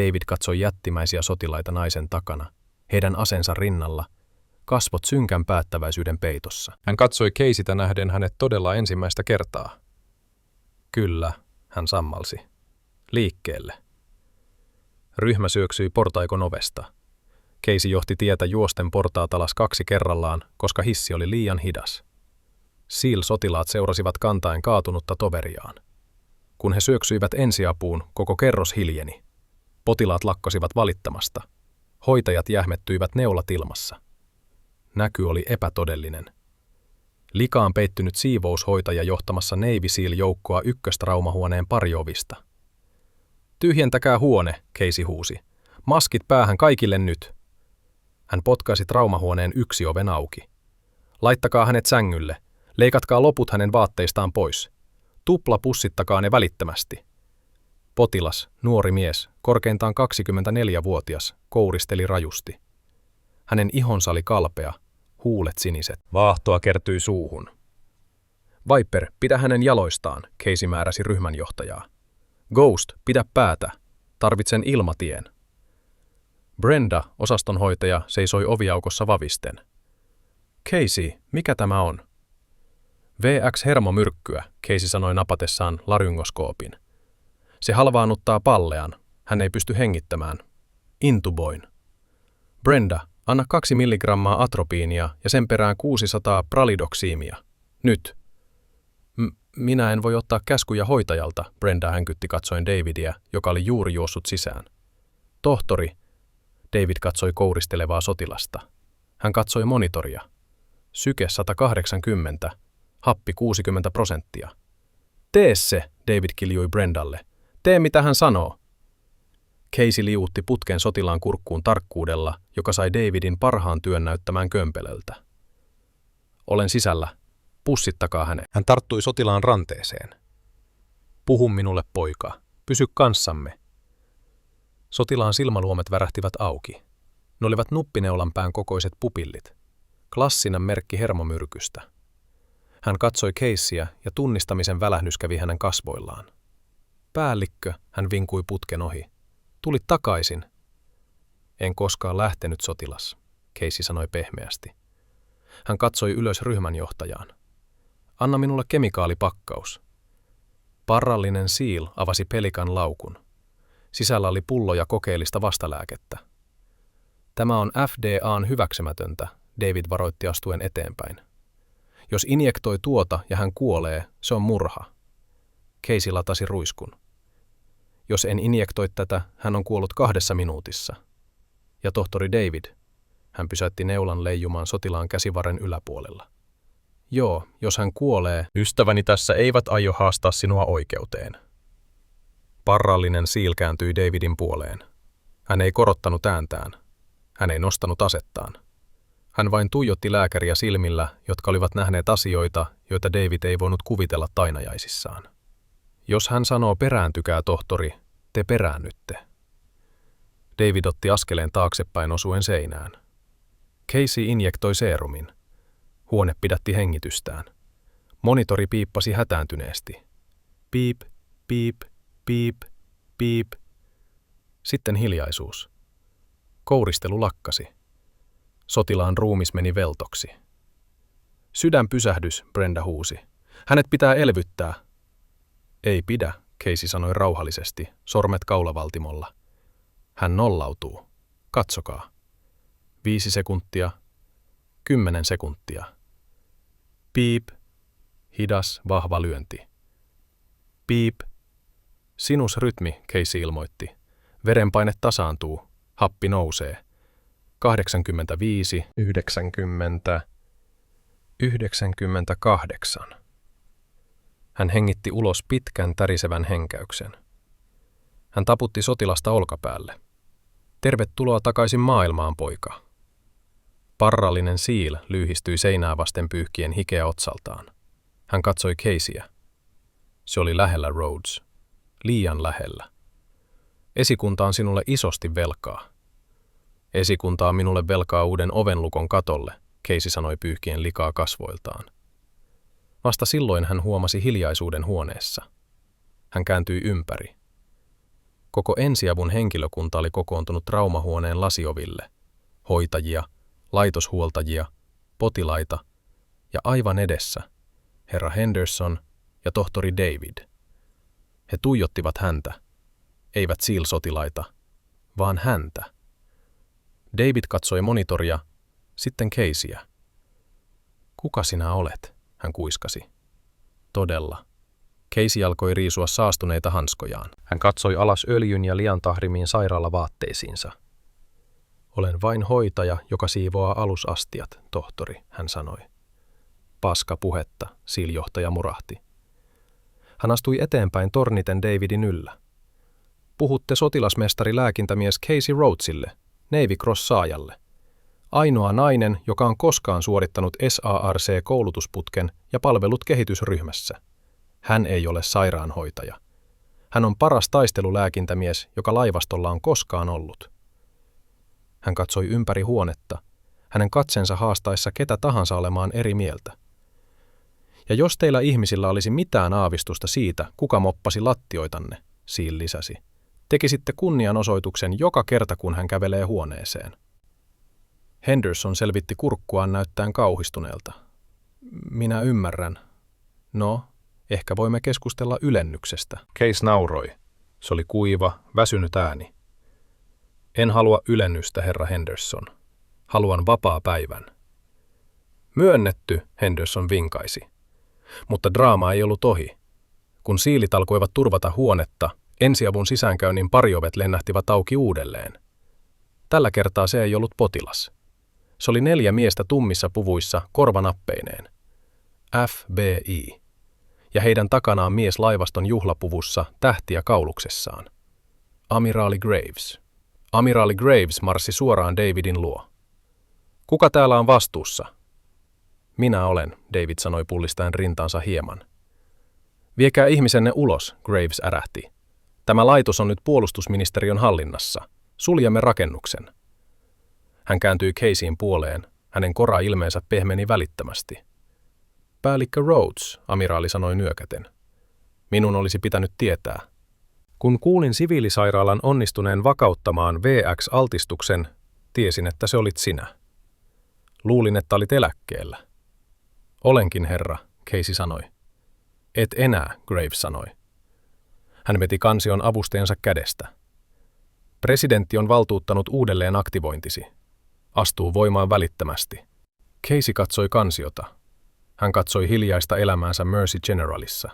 David katsoi jättimäisiä sotilaita naisen takana, heidän asensa rinnalla, kasvot synkän päättäväisyyden peitossa. Hän katsoi Caseytä nähden hänet todella ensimmäistä kertaa. Kyllä, hän sammalsi. Liikkeelle. Ryhmä syöksyi portaikon ovesta. Casey johti tietä juosten portaat alas 2 kerrallaan, koska hissi oli liian hidas. SEAL-sotilaat seurasivat kantaen kaatunutta toveriaan. Kun he syöksyivät ensiapuun, koko kerros hiljeni. Potilaat lakkasivat valittamasta. Hoitajat jähmettyivät neulat ilmassa. Näky oli epätodellinen. Likaan peittynyt siivoushoitaja johtamassa Navy SEAL-joukkoa ykköstraumahuoneen pariovista. Tyhjentäkää huone, Casey huusi. Maskit päähän kaikille nyt. Hän potkaisi traumahuoneen 1 oven auki. Laittakaa hänet sängylle. Leikatkaa loput hänen vaatteistaan pois. Tupla pussittakaa ne välittömästi. Potilas, nuori mies, korkeintaan 24-vuotias, kouristeli rajusti. Hänen ihonsa oli kalpea, huulet siniset. Vaahtoa kertyi suuhun. Viper, pidä hänen jaloistaan, Casey määräsi ryhmänjohtajaa. Ghost, pidä päätä. Tarvitsen ilmatien. Brenda, osastonhoitaja, seisoi oviaukossa vavisten. Casey, mikä tämä on? VX-hermomyrkkyä, Casey sanoi napatessaan laryngoskoopin. Se halvaannuttaa pallean. Hän ei pysty hengittämään. Intuboin. Brenda, anna 2 milligrammaa atropiinia ja sen perään 600 pralidoksiimia. Nyt. Minä en voi ottaa käskuja hoitajalta, Brenda hänkytti katsoen Davidia, joka oli juuri juossut sisään. Tohtori. David katsoi kouristelevaa sotilasta. Hän katsoi monitoria. Syke 180, happi 60%. Tee se, David kiljui Brendalle. Tee mitä hän sanoo. Casey liuutti putken sotilaan kurkkuun tarkkuudella, joka sai Davidin parhaan työn näyttämään kömpelöltä. Olen sisällä. Pussittakaa hänet. Hän tarttui sotilaan ranteeseen. Puhu minulle, poika. Pysy kanssamme. Sotilaan silmäluomet värähtivät auki. Ne olivat nuppineulanpään kokoiset pupillit. Klassinen merkki hermomyrkystä. Hän katsoi Caseyä ja tunnistamisen välähdys kävi hänen kasvoillaan. Päällikkö, hän vinkui putken ohi. Tulit takaisin. En koskaan lähtenyt, sotilas, Casey sanoi pehmeästi. Hän katsoi ylös ryhmänjohtajaan. Anna minulle kemikaalipakkaus. Parrallinen SEAL avasi pelikan laukun. Sisällä oli pulloja kokeellista vastalääkettä. Tämä on FDA:n hyväksymätöntä, David varoitti astuen eteenpäin. Jos injektoi tuota ja hän kuolee, se on murha. Casey latasi ruiskun. Jos en injektoi tätä, hän on kuollut 2 minuutissa. Ja tohtori David, hän pysäytti neulan leijumaan sotilaan käsivarren yläpuolella. Joo, jos hän kuolee, ystäväni tässä eivät aio haastaa sinua oikeuteen. Parrallinen SEAL kääntyi Davidin puoleen. Hän ei korottanut ääntään. Hän ei nostanut asettaan. Hän vain tuijotti lääkäriä silmillä, jotka olivat nähneet asioita, joita David ei voinut kuvitella tainajaisissaan. Jos hän sanoo perääntykää, tohtori, te peräännytte. David otti askeleen taaksepäin osuen seinään. Casey injektoi seerumin. Huone pidätti hengitystään. Monitori piippasi hätääntyneesti. Piip, piip, piip, piip. Sitten hiljaisuus. Kouristelu lakkasi. Sotilaan ruumis meni veltoksi. Sydänpysähdys, Brenda huusi. Hänet pitää elvyttää. Ei pidä, Casey sanoi rauhallisesti, sormet kaulavaltimolla. Hän nollautuu. Katsokaa. 5 sekuntia. 10 sekuntia. Piip. Hidas, vahva lyönti. Piip. Sinusrytmi, Casey ilmoitti. Verenpaine tasaantuu. Happi nousee. 85, 90, 98. Hän hengitti ulos pitkän tärisevän henkäyksen. Hän taputti sotilasta olkapäälle. Tervetuloa takaisin maailmaan, poika. Parrallinen Seal lyhistyi seinää vasten pyyhkien hikeä otsaltaan. Hän katsoi Caseyä. Se oli lähellä, Rhodes. Liian lähellä. Esikunta on sinulle isosti velkaa. Esikunta on minulle velkaa uuden ovenlukon katolle, Casey sanoi pyyhkien likaa kasvoiltaan. Vasta silloin hän huomasi hiljaisuuden huoneessa. Hän kääntyi ympäri. Koko ensiavun henkilökunta oli kokoontunut traumahuoneen lasioville. Hoitajia, laitoshuoltajia, potilaita ja aivan edessä herra Henderson ja tohtori David. He tuijottivat häntä, eivät SEAL-sotilaita, vaan häntä. David katsoi monitoria, sitten Caseyä. Kuka sinä olet? Hän kuiskasi. Todella. Casey alkoi riisua saastuneita hanskojaan. Hän katsoi alas öljyn ja liantahrimiin sairaalavaatteisiinsa. Olen vain hoitaja, joka siivoaa alusastiat, tohtori, hän sanoi. Paska puhetta, SEAL-johtaja murahti. Hän astui eteenpäin torniten Davidin yllä. Puhutte sotilasmestari lääkintämies Casey Rhodesille, Navy Cross-saajalle. Ainoa nainen, joka on koskaan suorittanut SARC-koulutusputken ja palvellut kehitysryhmässä. Hän ei ole sairaanhoitaja. Hän on paras taistelulääkintämies, joka laivastolla on koskaan ollut. Hän katsoi ympäri huonetta, hänen katsensa haastaessa ketä tahansa olemaan eri mieltä. Ja jos teillä ihmisillä olisi mitään aavistusta siitä, kuka moppasi lattioitanne, SEAL lisäsi, tekisitte kunnianosoituksen joka kerta, kun hän kävelee huoneeseen. Henderson selvitti kurkkuaan näyttäen kauhistuneelta. Minä ymmärrän. No, ehkä voimme keskustella ylennyksestä. Case nauroi. Se oli kuiva, väsynyt ääni. En halua ylennystä, herra Henderson. Haluan vapaa päivän. Myönnetty, Henderson vinkaisi. Mutta draama ei ollut ohi. Kun siilit alkoivat turvata huonetta, ensiavun sisäänkäynnin pariovet lennähtivät auki uudelleen. Tällä kertaa se ei ollut potilas. Se oli 4 miestä tummissa puvuissa korvanappeineen. FBI. Ja heidän takanaan mies laivaston juhlapuvussa tähtiä kauluksessaan. Amiraali Graves. Amiraali Graves marssi suoraan Davidin luo. Kuka täällä on vastuussa? Minä olen, David sanoi pullistaen rintaansa hieman. Viekää ihmisenne ulos, Graves ärähti. Tämä laitos on nyt puolustusministeriön hallinnassa. Suljemme rakennuksen. Hän kääntyi Caseyin puoleen. Hänen kora-ilmeensä pehmeni välittömästi. Päällikkö Rhodes, amiraali sanoi nyökäten. Minun olisi pitänyt tietää. Kun kuulin siviilisairaalan onnistuneen vakauttamaan VX-altistuksen, tiesin, että se olit sinä. Luulin, että olit eläkkeellä. Olenkin, herra, Casey sanoi. Et enää, Graves sanoi. Hän veti kansion avustajansa kädestä. Presidentti on valtuuttanut uudelleen aktivointisi. Astuu voimaan välittömästi. Casey katsoi kansiota. Hän katsoi hiljaista elämäänsä Mercy Generalissa.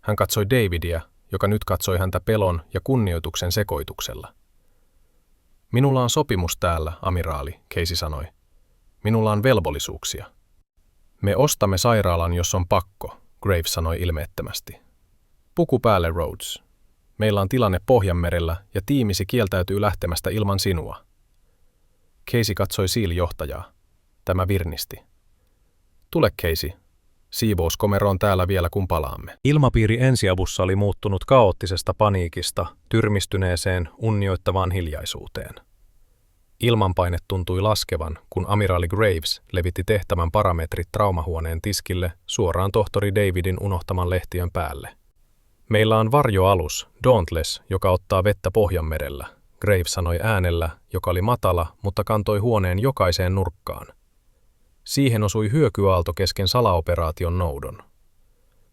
Hän katsoi Davidia, joka nyt katsoi häntä pelon ja kunnioituksen sekoituksella. Minulla on sopimus täällä, amiraali, Casey sanoi. Minulla on velvollisuuksia. Me ostamme sairaalan, jos on pakko, Graves sanoi ilmeettömästi. Puku päälle, Rhodes. Meillä on tilanne Pohjanmerellä ja tiimisi kieltäytyy lähtemästä ilman sinua. Casey katsoi SEAL-johtajaa. Tämä virnisti. Tule, Casey. Siivouskomero on täällä vielä, kun palaamme. Ilmapiiri ensiavussa oli muuttunut kaoottisesta paniikista tyrmistyneeseen, unnioittavaan hiljaisuuteen. Ilmanpaine tuntui laskevan, kun amiraali Graves levitti tehtävän parametrit traumahuoneen tiskille suoraan tohtori Davidin unohtaman lehtiön päälle. Meillä on varjoalus, Dauntless, joka ottaa vettä Pohjanmerellä, Graves sanoi äänellä, joka oli matala, mutta kantoi huoneen jokaiseen nurkkaan. Siihen osui hyökyaalto kesken salaoperaation noudon.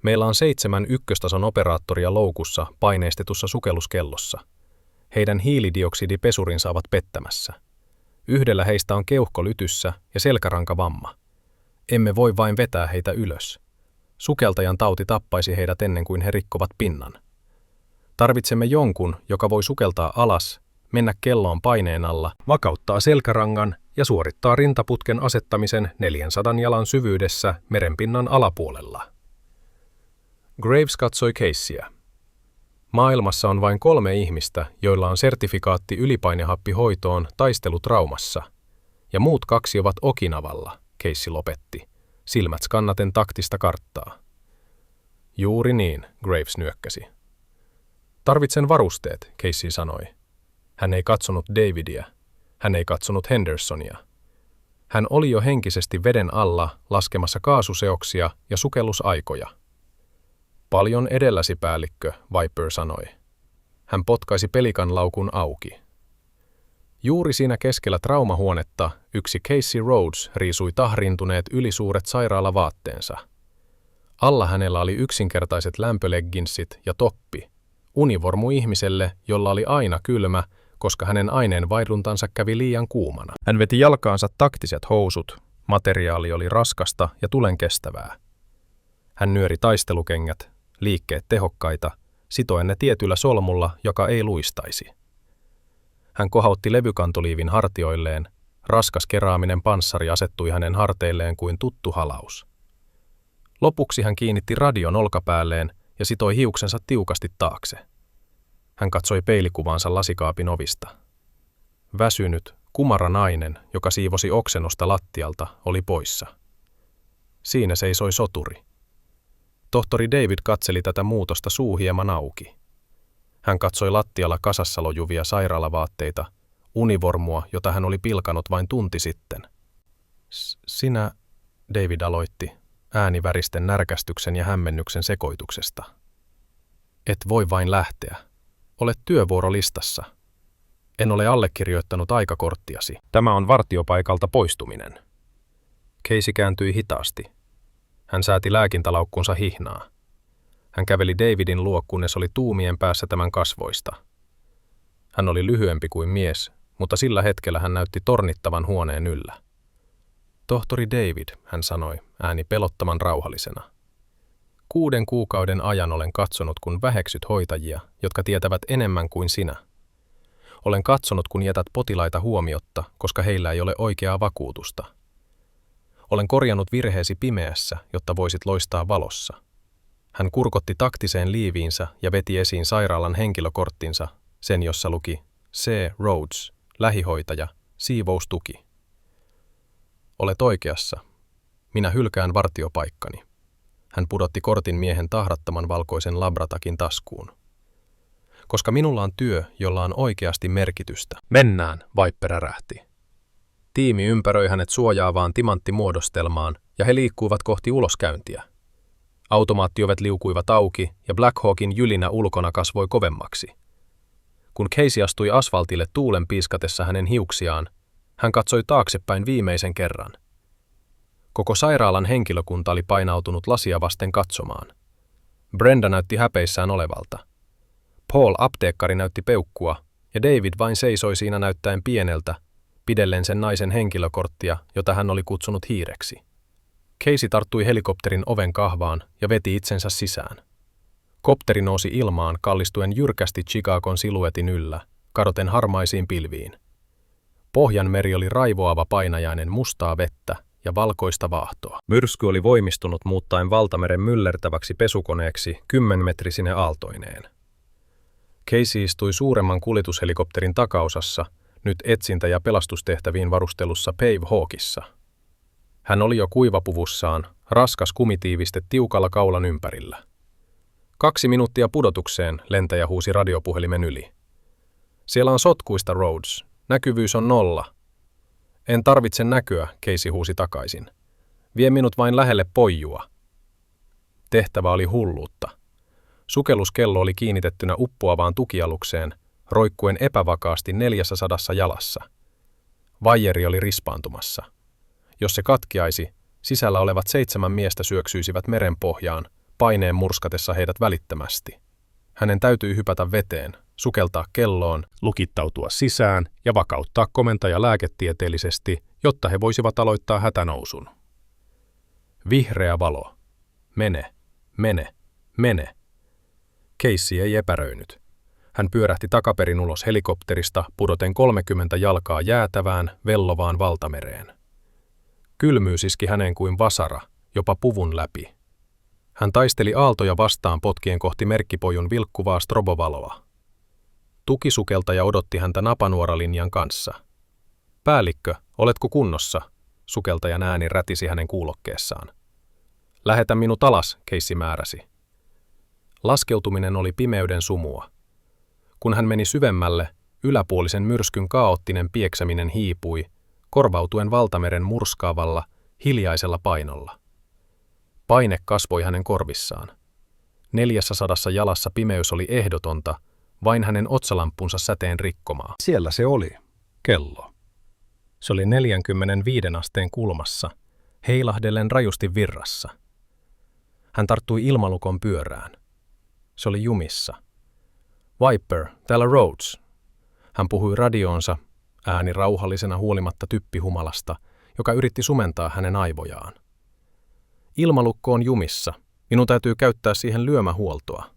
Meillä on 7 ykköstason operaattoria loukussa paineistetussa sukelluskellossa. Heidän hiilidioksidipesurinsa ovat pettämässä. Yhdellä heistä on keuhko lytyssä ja selkärankavamma. Emme voi vain vetää heitä ylös. Sukeltajan tauti tappaisi heidät ennen kuin he rikkovat pinnan. Tarvitsemme jonkun, joka voi sukeltaa alas, mennä kelloon paineen alla, vakauttaa selkärangan ja suorittaa rintaputken asettamisen 400 jalan syvyydessä merenpinnan alapuolella. Graves katsoi Caseyä. Maailmassa on vain 3 ihmistä, joilla on sertifikaatti ylipainehappihoitoon taistelutraumassa, ja muut 2 ovat Okinawalla, Casey lopetti, silmät skannaten taktista karttaa. Juuri niin, Graves nyökkäsi. Tarvitsen varusteet, Casey sanoi. Hän ei katsonut Davidia. Hän ei katsonut Hendersonia. Hän oli jo henkisesti veden alla laskemassa kaasuseoksia ja sukellusaikoja. Paljon edelläsi, päällikkö, Viper sanoi. Hän potkaisi pelikan laukun auki. Juuri siinä keskellä traumahuonetta yksi Casey Rhodes riisui tahrintuneet ylisuuret sairaalavaatteensa. Alla hänellä oli yksinkertaiset lämpölegginsit ja toppi, univormu ihmiselle, jolla oli aina kylmä, koska hänen aineenvaihduntansa kävi liian kuumana. Hän veti jalkaansa taktiset housut, materiaali oli raskasta ja tulenkestävää. Hän nyöri taistelukengät, liikkeet tehokkaita, sitoen ne tietyllä solmulla, joka ei luistaisi. Hän kohautti levykantoliivin hartioilleen, raskas keraaminen panssari asettui hänen harteilleen kuin tuttu halaus. Lopuksi hän kiinnitti radion olkapäälleen ja sitoi hiuksensa tiukasti taakse. Hän katsoi peilikuvaansa lasikaapin ovista. Väsynyt, kumara nainen, joka siivosi oksennosta lattialta, oli poissa. Siinä seisoi soturi. Tohtori David katseli tätä muutosta suu hieman auki. Hän katsoi lattialla kasassa lojuvia sairaalavaatteita, univormua, jota hän oli pilkanut vain tunti sitten. Sinä, David aloitti, ääni väristen närkästyksen ja hämmennyksen sekoituksesta. Et voi vain lähteä. Olet työvuorolistassa. En ole allekirjoittanut aikakorttiasi. Tämä on vartiopaikalta poistuminen. Casey kääntyi hitaasti. Hän sääti lääkintälaukkunsa hihnaa. Hän käveli Davidin luo, kunnes oli tuumien päässä tämän kasvoista. Hän oli lyhyempi kuin mies, mutta sillä hetkellä hän näytti tornittavan huoneen yllä. Tohtori David, hän sanoi, ääni pelottoman rauhallisena. 6 kuukauden ajan olen katsonut, kun väheksyt hoitajia, jotka tietävät enemmän kuin sinä. Olen katsonut, kun jätät potilaita huomiotta, koska heillä ei ole oikeaa vakuutusta. Olen korjannut virheesi pimeässä, jotta voisit loistaa valossa. Hän kurkotti taktiseen liiviinsä ja veti esiin sairaalan henkilökorttinsa, sen jossa luki C. Rhodes, lähihoitaja, siivoustuki. Olet oikeassa. Minä hylkään vartiopaikkani. Hän pudotti kortin miehen tahrattoman valkoisen labratakin taskuun. Koska minulla on työ, jolla on oikeasti merkitystä. Mennään, Viper ärähti. Tiimi ympäröi hänet suojaavaan timanttimuodostelmaan ja he liikkuivat kohti uloskäyntiä. Automaattiovet liukuivat auki ja Black Hawkin jylinä ulkona kasvoi kovemmaksi. Kun Casey astui asfaltille tuulen piiskatessa hänen hiuksiaan, hän katsoi taaksepäin viimeisen kerran. Koko sairaalan henkilökunta oli painautunut lasia vasten katsomaan. Brenda näytti häpeissään olevalta. Paul apteekkari näytti peukkua ja David vain seisoi siinä näyttäen pieneltä, pidellen sen naisen henkilökorttia, jota hän oli kutsunut hiireksi. Casey tarttui helikopterin oven kahvaan ja veti itsensä sisään. Kopteri nousi ilmaan kallistuen jyrkästi Chicagon siluetin yllä, kadoten harmaisiin pilviin. Pohjanmeri oli raivoava painajainen mustaa vettä ja valkoista vaahtoa. Myrsky oli voimistunut muuttaen valtameren myllertäväksi pesukoneeksi 10-metrisine aaltoineen. Casey istui suuremman kuljetushelikopterin takaosassa, nyt etsintä- ja pelastustehtäviin varustelussa Pave Hawkissa. Hän oli jo kuivapuvussaan, raskas kumitiiviste tiukalla kaulan ympärillä. 2 minuuttia pudotukseen, lentäjä huusi radiopuhelimen yli. Siellä on sotkuista, Rhodes. Näkyvyys on 0. En tarvitse näköä, Casey huusi takaisin. Vie minut vain lähelle poijua. Tehtävä oli hulluutta. Sukelluskello oli kiinnitettynä uppoavaan tukialukseen, roikkuen epävakaasti 400 jalassa. Vaijeri oli rispaantumassa. Jos se katkeaisi, sisällä olevat 7 miestä syöksyisivät merenpohjaan, paineen murskatessa heidät välittömästi. Hänen täytyi hypätä veteen, sukeltaa kelloon, lukittautua sisään ja vakauttaa komentaja lääketieteellisesti, jotta he voisivat aloittaa hätänousun. Vihreä valo. Mene, mene, mene. Casey ei epäröinyt. Hän pyörähti takaperin ulos helikopterista pudoten 30 jalkaa jäätävään, vellovaan valtamereen. Kylmyys iski häneen kuin vasara, jopa puvun läpi. Hän taisteli aaltoja vastaan potkien kohti merkkipojun vilkkuvaa strobovaloa. Tukisukeltaja odotti häntä napanuoralinjan kanssa. Päällikkö, oletko kunnossa? Sukeltajan ääni rätisi hänen kuulokkeessaan. Lähetä minut alas, Casey määräsi. Laskeutuminen oli pimeyden sumua. Kun hän meni syvemmälle, yläpuolisen myrskyn kaoottinen pieksäminen hiipui, korvautuen valtameren murskaavalla, hiljaisella painolla. Paine kasvoi hänen korvissaan. 400 jalassa pimeys oli ehdotonta, vain hänen otsalampunsa säteen rikkomaa. Siellä se oli, kello. Se oli 45 asteen kulmassa, heilahdellen rajusti virrassa. Hän tarttui ilmalukon pyörään. Se oli jumissa. Viper, täällä Rhodes. Hän puhui radioonsa, ääni rauhallisena huolimatta typpihumalasta, joka yritti sumentaa hänen aivojaan. Ilmalukko on jumissa. Minun täytyy käyttää siihen lyömähuoltoa.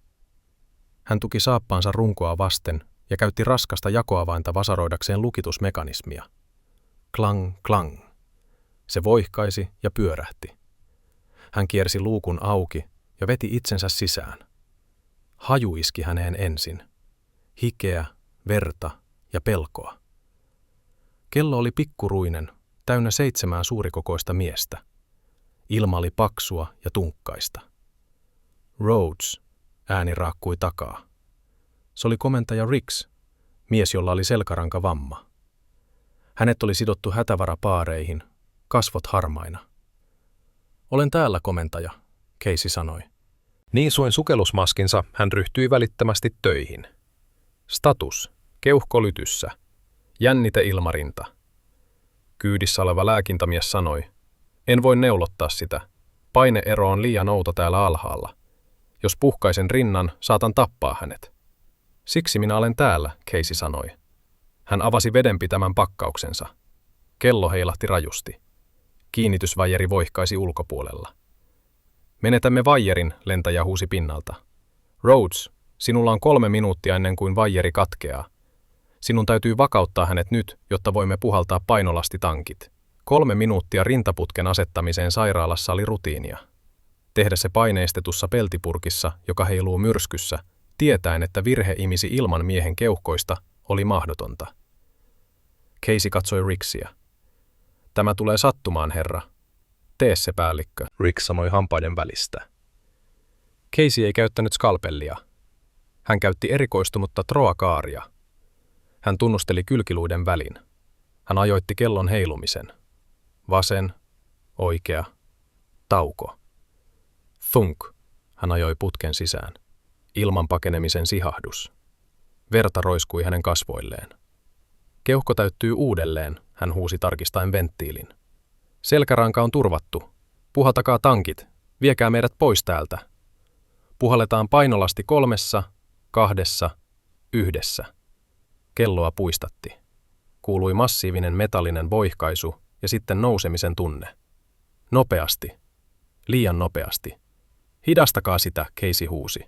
Hän tuki saappaansa runkoa vasten ja käytti raskasta jakoavainta vasaroidakseen lukitusmekanismia. Klang, klang. Se voihkaisi ja pyörähti. Hän kiersi luukun auki ja veti itsensä sisään. Haju iski häneen ensin. Hikeä, verta ja pelkoa. Kello oli pikkuruinen, täynnä 7 suurikokoista miestä. Ilma oli paksua ja tunkkaista. Rhodes, ääni raakkui takaa. Se oli komentaja Riggs, mies, jolla oli selkärankavamma. Hänet oli sidottu hätävarapaareihin, kasvot harmaina. Olen täällä, komentaja, Casey sanoi. Niisuin sukellusmaskinsa hän ryhtyi välittömästi töihin. Status, keuhkolytyssä, jännite ilmarinta. Kyydissä oleva lääkintämies sanoi, en voi neulottaa sitä. Paineero on liian outo täällä alhaalla. Jos puhkaisen rinnan, saatan tappaa hänet. Siksi minä olen täällä, Casey sanoi. Hän avasi vedenpitämän pakkauksensa. Kello heilahti rajusti. Kiinnitysvajeri voihkaisi ulkopuolella. Menetämme vaijerin, lentäjä huusi pinnalta. Rhodes, sinulla on 3 minuuttia ennen kuin vaieri katkeaa. Sinun täytyy vakauttaa hänet nyt, jotta voimme puhaltaa painolastitankit. 3 minuuttia rintaputken asettamiseen sairaalassa oli rutiinia. Tehdä se paineistetussa peltipurkissa, joka heiluu myrskyssä, tietäen, että virhe imisi ilman miehen keuhkoista, oli mahdotonta. Casey katsoi Riggsia. Tämä tulee sattumaan, herra. Tee se, päällikkö, Riggs sanoi hampaiden välistä. Casey ei käyttänyt skalpellia. Hän käytti erikoistunutta troakaaria. Hän tunnusteli kylkiluiden välin. Hän ajoitti kellon heilumisen. Vasen, oikea, tauko. Thunk, hän ajoi putken sisään. Ilman pakenemisen sihahdus. Verta roiskui hänen kasvoilleen. Keuhko täyttyy uudelleen, hän huusi tarkistaen venttiilin. Selkäranka on turvattu. Puhaltakaa tankit. Viekää meidät pois täältä. Puhalletaan painolasti 3, 2, 1. Kelloa puistatti. Kuului massiivinen metallinen voihkaisu ja sitten nousemisen tunne. Nopeasti. Liian nopeasti. Hidastakaa sitä, Casey huusi.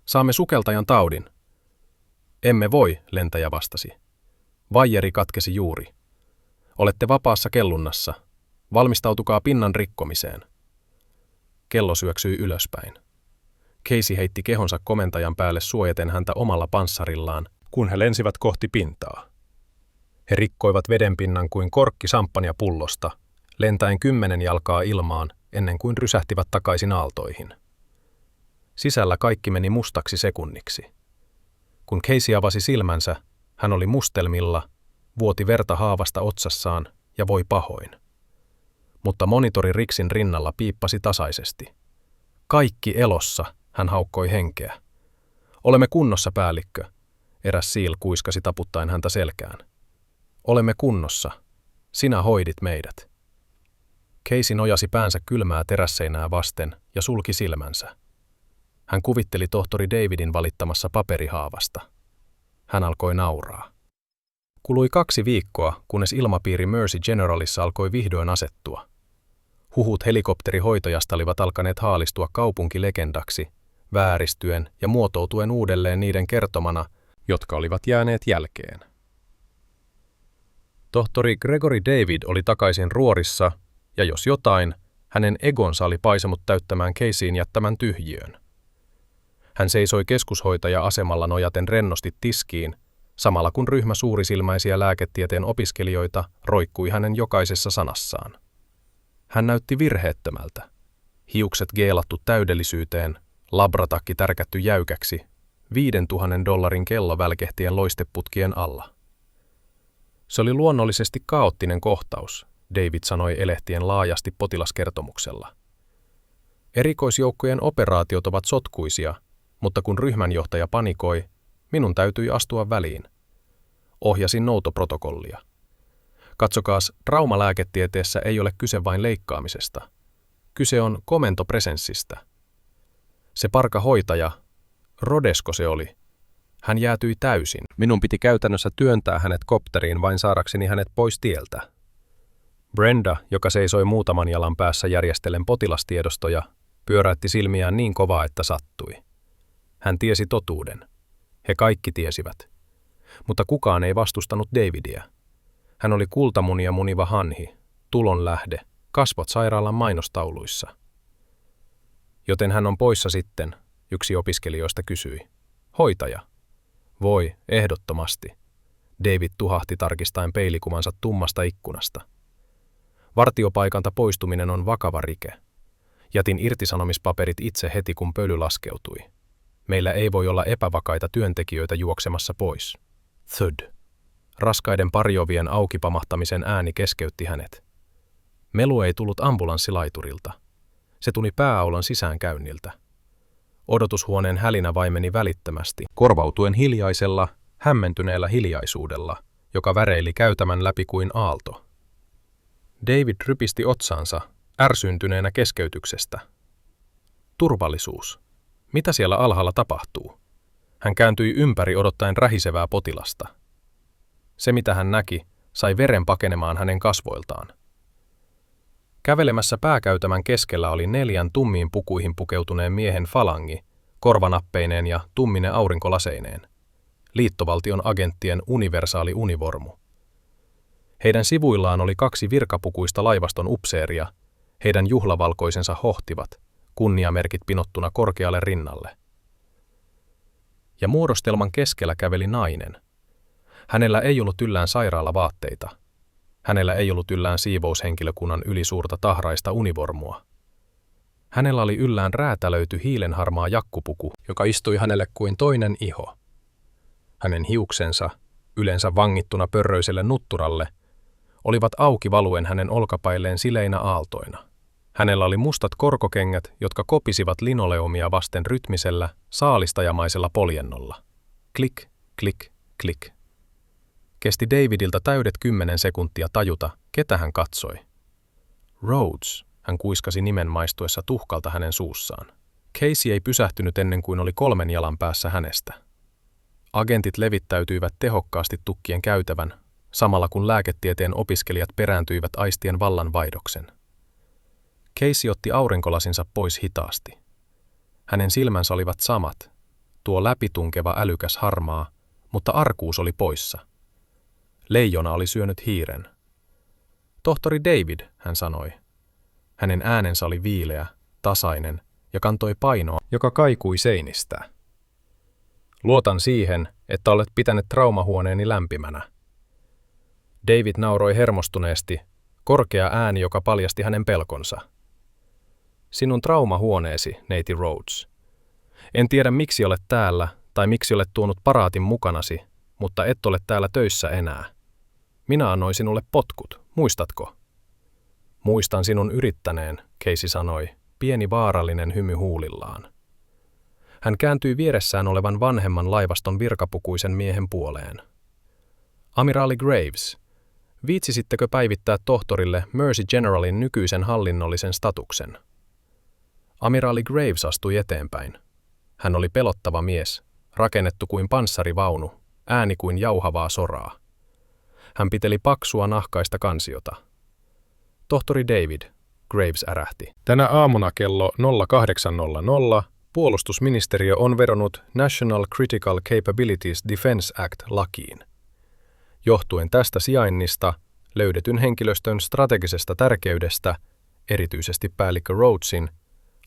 Saamme sukeltajan taudin. Emme voi, lentäjä vastasi. Vaieri katkesi juuri. Olette vapaassa kellunnassa. Valmistautukaa pinnan rikkomiseen. Kello syöksyi ylöspäin. Casey heitti kehonsa komentajan päälle suojaten häntä omalla panssarillaan, kun he lensivät kohti pintaa. He rikkoivat vedenpinnan kuin korkki samppanjapullosta, lentäen 10 jalkaa ilmaan ennen kuin rysähtivät takaisin aaltoihin. Sisällä kaikki meni mustaksi sekunniksi. Kun Casey avasi silmänsä, hän oli mustelmilla, vuoti verta haavasta otsassaan ja voi pahoin. Mutta monitori Riggsin rinnalla piippasi tasaisesti. Kaikki elossa, hän haukkoi henkeä. Olemme kunnossa, päällikkö, eräs Seal kuiskasi taputtaen häntä selkään. Olemme kunnossa. Sinä hoidit meidät. Casey nojasi päänsä kylmää terässeinää vasten ja sulki silmänsä. Hän kuvitteli tohtori Davidin valittamassa paperihaavasta. Hän alkoi nauraa. Kului 2 viikkoa, kunnes ilmapiiri Mersey Generalissa alkoi vihdoin asettua. Huhut helikopterihoitajasta olivat alkaneet haalistua kaupunkilegendaksi, vääristyen ja muotoutuen uudelleen niiden kertomana, jotka olivat jääneet jälkeen. Tohtori Gregory David oli takaisin ruorissa, ja jos jotain, hänen egonsa oli paisemut täyttämään Caseyin jättämän tyhjiön. Hän seisoi keskushoitaja-asemalla nojaten rennosti tiskiin, samalla kun ryhmä suurisilmäisiä lääketieteen opiskelijoita roikkui hänen jokaisessa sanassaan. Hän näytti virheettömältä. Hiukset geelattu täydellisyyteen, labratakki tärkätty jäykäksi, $5,000 kello välkehtien loisteputkien alla. Se oli luonnollisesti kaoottinen kohtaus, David sanoi elehtien laajasti potilaskertomuksella. Erikoisjoukkojen operaatiot ovat sotkuisia, mutta kun ryhmänjohtaja panikoi, minun täytyi astua väliin. Ohjasin noutoprotokollia. Katsokaas, traumalääketieteessä ei ole kyse vain leikkaamisesta. Kyse on komentopresenssistä. Se parka hoitaja, Rodesko se oli, hän jäätyi täysin. Minun piti käytännössä työntää hänet kopteriin vain saadakseni hänet pois tieltä. Brenda, joka seisoi muutaman jalan päässä järjestellen potilastiedostoja, pyöräytti silmiään niin kovaa, että sattui. Hän tiesi totuuden. He kaikki tiesivät. Mutta kukaan ei vastustanut Davidia. Hän oli kultamunia muniva hanhi, tulon lähde, kasvot sairaalan mainostauluissa. Joten hän on poissa sitten, yksi opiskelijoista kysyi. Hoitaja. Voi, ehdottomasti. David tuhahti tarkistaen peilikuvansa tummasta ikkunasta. Vartiopaikalta poistuminen on vakava rike. Jätin irtisanomispaperit itse heti, kun pöly laskeutui. Meillä ei voi olla epävakaita työntekijöitä juoksemassa pois. Thud. Raskaiden parjovien auki pamahtamisen ääni keskeytti hänet. Melu ei tullut ambulanssilaiturilta. Se tuli pääaulon sisäänkäynniltä. Odotushuoneen hälinä vaimeni välittömästi, korvautuen hiljaisella, hämmentyneellä hiljaisuudella, joka väreili käytämän läpi kuin aalto. David rypisti otsansa, ärsyntyneenä keskeytyksestä. Turvallisuus. Mitä siellä alhaalla tapahtuu? Hän kääntyi ympäri odottaen rähisevää potilasta. Se, mitä hän näki, sai veren pakenemaan hänen kasvoiltaan. Kävelemässä pääkäytämän keskellä oli 4 tummiin pukuihin pukeutuneen miehen falangi, korvanappeineen ja tummine aurinkolaseineen. Liittovaltion agenttien universaali univormu. Heidän sivuillaan oli 2 virkapukuista laivaston upseeria, heidän juhlavalkoisensa hohtivat, kunniamerkit pinottuna korkealle rinnalle. Ja muodostelman keskellä käveli nainen. Hänellä ei ollut yllään sairaalavaatteita. Hänellä ei ollut yllään siivoushenkilökunnan ylisuurta tahraista univormua. Hänellä oli yllään räätälöity hiilenharmaa jakkupuku, joka istui hänelle kuin toinen iho. Hänen hiuksensa, yleensä vangittuna pörröiselle nutturalle, olivat auki valuen hänen olkapäilleen sileinä aaltoina. Hänellä oli mustat korkokengät, jotka kopisivat linoleumia vasten rytmisellä, saalistajamaisella poljennolla. Klik, klik, klik. Kesti Davidilta täydet 10 sekuntia tajuta, ketä hän katsoi. Rhodes, hän kuiskasi nimen maistuessa tuhkalta hänen suussaan. Casey ei pysähtynyt ennen kuin oli 3 jalan päässä hänestä. Agentit levittäytyivät tehokkaasti tukkien käytävän, samalla kun lääketieteen opiskelijat perääntyivät aistien vallanvaihdoksen. Casey otti aurinkolasinsa pois hitaasti. Hänen silmänsä olivat samat, tuo läpitunkeva älykäs harmaa, mutta arkuus oli poissa. Leijona oli syönyt hiiren. Tohtori David, hän sanoi. Hänen äänensä oli viileä, tasainen ja kantoi painoa, joka kaikui seinistä. Luotan siihen, että olet pitänyt traumahuoneeni lämpimänä. David nauroi hermostuneesti, korkea ääni, joka paljasti hänen pelkonsa. Sinun traumahuoneesi, neiti Rhodes. En tiedä, miksi olet täällä tai miksi olet tuonut paraatin mukanasi, mutta et ole täällä töissä enää. Minä annoin sinulle potkut, muistatko? Muistan sinun yrittäneen, Casey sanoi, pieni vaarallinen hymy huulillaan. Hän kääntyi vieressään olevan vanhemman laivaston virkapukuisen miehen puoleen. Amiraali Graves, viitsisittekö päivittää tohtorille Mersey Generalin nykyisen hallinnollisen statuksen? Amiraali Graves astui eteenpäin. Hän oli pelottava mies, rakennettu kuin panssarivaunu, ääni kuin jauhavaa soraa. Hän piteli paksua nahkaista kansiota. Tohtori David, Graves ärähti. Tänä aamuna kello 08.00 puolustusministeriö on vedonnut National Critical Capabilities Defense Act-lakiin. Johtuen tästä sijainnista, löydetyn henkilöstön strategisesta tärkeydestä, erityisesti päällikkö Rhodesin,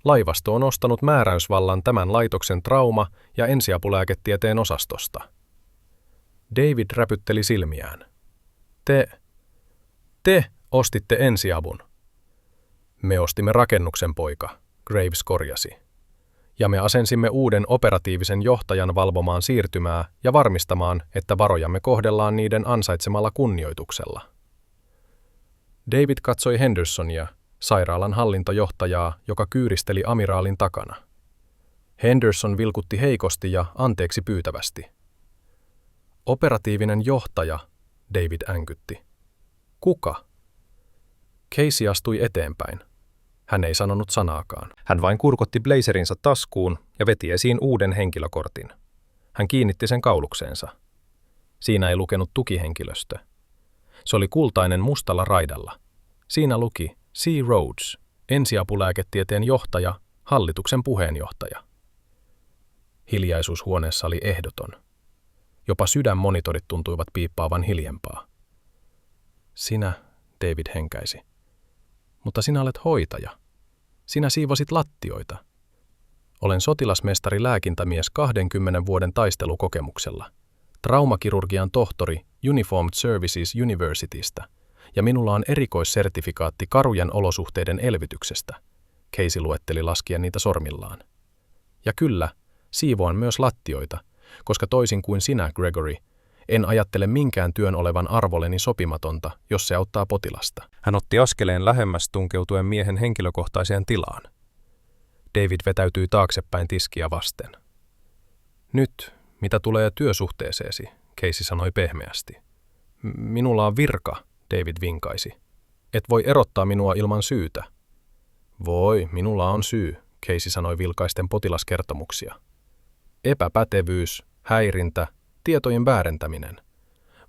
laivasto on ostanut määräysvallan tämän laitoksen trauma- ja ensiapulääketieteen osastosta. David räpytteli silmiään. Te ostitte ensiavun. Me ostimme rakennuksen, poika, Graves korjasi. Ja me asensimme uuden operatiivisen johtajan valvomaan siirtymää ja varmistamaan, että varojamme kohdellaan niiden ansaitsemalla kunnioituksella. David katsoi Hendersonia, sairaalan hallintojohtajaa, joka kyyristeli amiraalin takana. Henderson vilkutti heikosti ja anteeksi pyytävästi. Operatiivinen johtaja, David änkytti. Kuka? Casey astui eteenpäin. Hän ei sanonut sanaakaan. Hän vain kurkotti blazerinsa taskuun ja veti esiin uuden henkilökortin. Hän kiinnitti sen kaulukseensa. Siinä ei lukenut tukihenkilöstö. Se oli kultainen mustalla raidalla. Siinä luki C. Rhodes, ensiapulääketieteen johtaja, hallituksen puheenjohtaja. Hiljaisuus huoneessa oli ehdoton. Jopa sydänmonitorit tuntuivat piippaavan hiljempaa. Sinä, David henkäisi. Mutta sinä olet hoitaja. Sinä siivosit lattioita. Olen sotilasmestari lääkintämies 20 vuoden taistelukokemuksella. Traumakirurgian tohtori Uniformed Services Universitystä. Ja minulla on erikoissertifikaatti karujen olosuhteiden elvytyksestä. Casey luetteli laskien niitä sormillaan. Ja kyllä, siivoan myös lattioita, koska toisin kuin sinä, Gregory, en ajattele minkään työn olevan arvolleni sopimatonta, jos se auttaa potilasta. Hän otti askeleen lähemmäs tunkeutuen miehen henkilökohtaiseen tilaan. David vetäytyi taaksepäin tiskiä vasten. Nyt, mitä tulee työsuhteeseesi, Casey sanoi pehmeästi. Minulla on virka, David vinkaisi. Et voi erottaa minua ilman syytä. Voi, minulla on syy, Casey sanoi vilkaisten potilaskertomuksia. Epäpätevyys, häirintä, tietojen väärentäminen.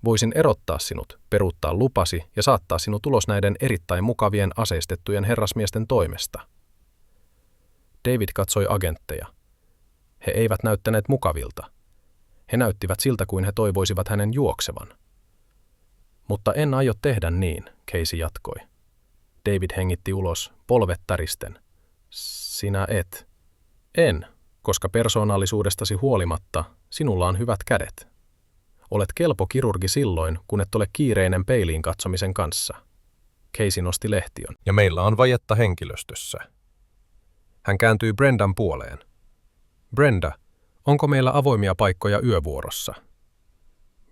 Voisin erottaa sinut, peruuttaa lupasi ja saattaa sinut ulos näiden erittäin mukavien aseistettujen herrasmiesten toimesta. David katsoi agentteja. He eivät näyttäneet mukavilta. He näyttivät siltä kuin he toivoisivat hänen juoksevan. Mutta en aio tehdä niin, Casey jatkoi. David hengitti ulos, polvet täristen. Sinä et. En, koska persoonallisuudestasi huolimatta sinulla on hyvät kädet. Olet kelpo kirurgi silloin, kun et ole kiireinen peiliin katsomisen kanssa. Casey nosti lehtion. Ja meillä on vajetta henkilöstössä. Hän kääntyi Brendan puoleen. Brenda, onko meillä avoimia paikkoja yövuorossa?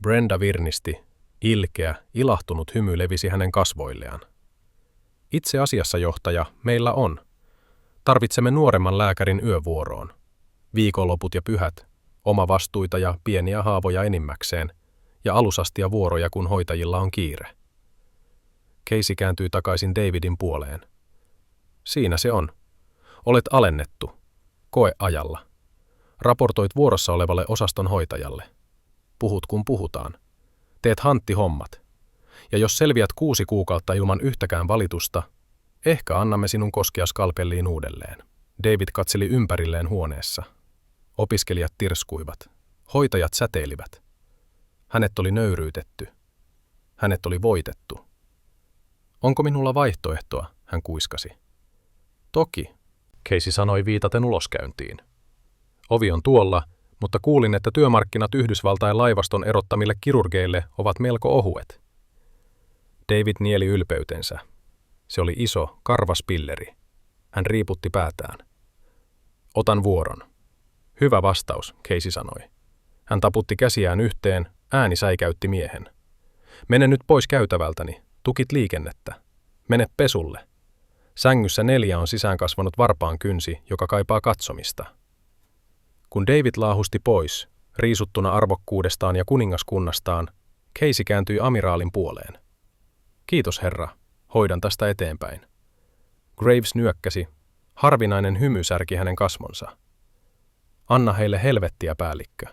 Brenda virnisti. Ilkeä, ilahtunut hymy levisi hänen kasvoilleen. Itse asiassa, johtaja, meillä on. Tarvitsemme nuoremman lääkärin yövuoroon. Viikonloput ja pyhät, omavastuita ja pieniä haavoja enimmäkseen, ja alusastia vuoroja, kun hoitajilla on kiire. Casey kääntyi takaisin Davidin puoleen. Siinä se on. Olet alennettu. Koeajalla. Raportoit vuorossa olevalle osaston hoitajalle. Puhut kun puhutaan. Teet hanttihommat. Ja jos selviät 6 kuukautta ilman yhtäkään valitusta, ehkä annamme sinun koskea skalpelliin uudelleen. David katseli ympärilleen huoneessa. Opiskelijat tirskuivat. Hoitajat säteilivät. Hänet oli nöyryytetty. Hänet oli voitettu. Onko minulla vaihtoehtoa, hän kuiskasi. Toki, Casey sanoi viitaten uloskäyntiin. Ovi on tuolla, mutta kuulin, että työmarkkinat Yhdysvaltain laivaston erottamille kirurgeille ovat melko ohuet. David nieli ylpeytensä. Se oli iso, karvas pilleri. Hän riiputti päätään. Otan vuoron. Hyvä vastaus, Casey sanoi. Hän taputti käsiään yhteen, ääni säikäytti miehen. Mene nyt pois käytävältäni, tukit liikennettä. Mene pesulle. Sängyssä 4 on sisään kasvanut varpaan kynsi, joka kaipaa katsomista. Kun David laahusti pois, riisuttuna arvokkuudestaan ja kuningaskunnastaan, Casey kääntyi amiraalin puoleen. Kiitos herra, hoidan tästä eteenpäin. Graves nyökkäsi. Harvinainen hymy särki hänen kasvonsa. Anna heille helvettiä, päällikkö.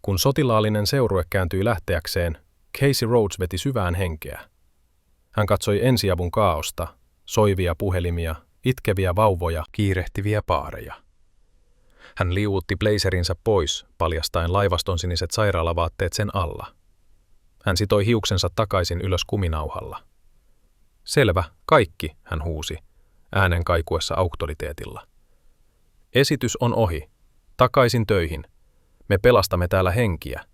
Kun sotilaallinen seurue kääntyi lähteäkseen, Casey Rhodes veti syvään henkeä. Hän katsoi ensiavun kaaosta, soivia puhelimia, itkeviä vauvoja, kiirehtiviä paareja. Hän liuutti blazerinsa pois, paljastaen laivaston siniset sairaalavaatteet sen alla. Hän sitoi hiuksensa takaisin ylös kuminauhalla. Selvä, kaikki, hän huusi, äänen kaikuessa auktoriteetilla. Esitys on ohi. Takaisin töihin. Me pelastamme täällä henkiä.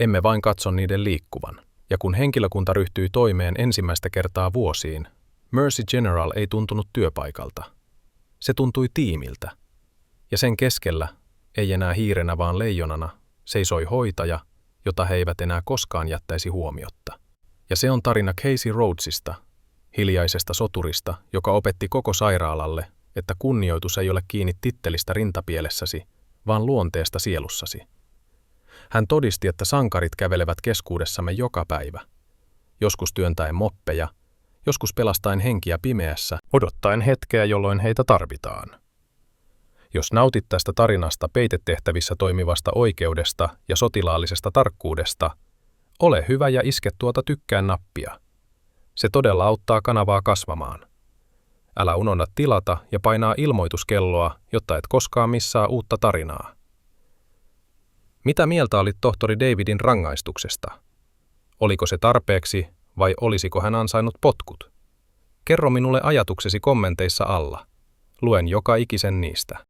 Emme vain katso niiden liikkuvan. Ja kun henkilökunta ryhtyi toimeen ensimmäistä kertaa vuosiin, Mercy General ei tuntunut työpaikalta. Se tuntui tiimiltä. Ja sen keskellä, ei enää hiirenä vaan leijonana, seisoi hoitaja, jota he eivät enää koskaan jättäisi huomiotta. Ja se on tarina Casey Rhodesista, hiljaisesta soturista, joka opetti koko sairaalalle, että kunnioitus ei ole kiinni tittelistä rintapielessäsi, vaan luonteesta sielussasi. Hän todisti, että sankarit kävelevät keskuudessamme joka päivä, joskus työntäen moppeja, joskus pelastaen henkiä pimeässä, odottaen hetkeä, jolloin heitä tarvitaan. Jos nautit tästä tarinasta peitetehtävissä toimivasta oikeudesta ja sotilaallisesta tarkkuudesta, ole hyvä ja iske tuota tykkään nappia. Se todella auttaa kanavaa kasvamaan. Älä unohda tilata ja painaa ilmoituskelloa, jotta et koskaan missaa uutta tarinaa. Mitä mieltä olit tohtori Davidin rangaistuksesta? Oliko se tarpeeksi vai olisiko hän ansainnut potkut? Kerro minulle ajatuksesi kommenteissa alla. Luen joka ikisen niistä.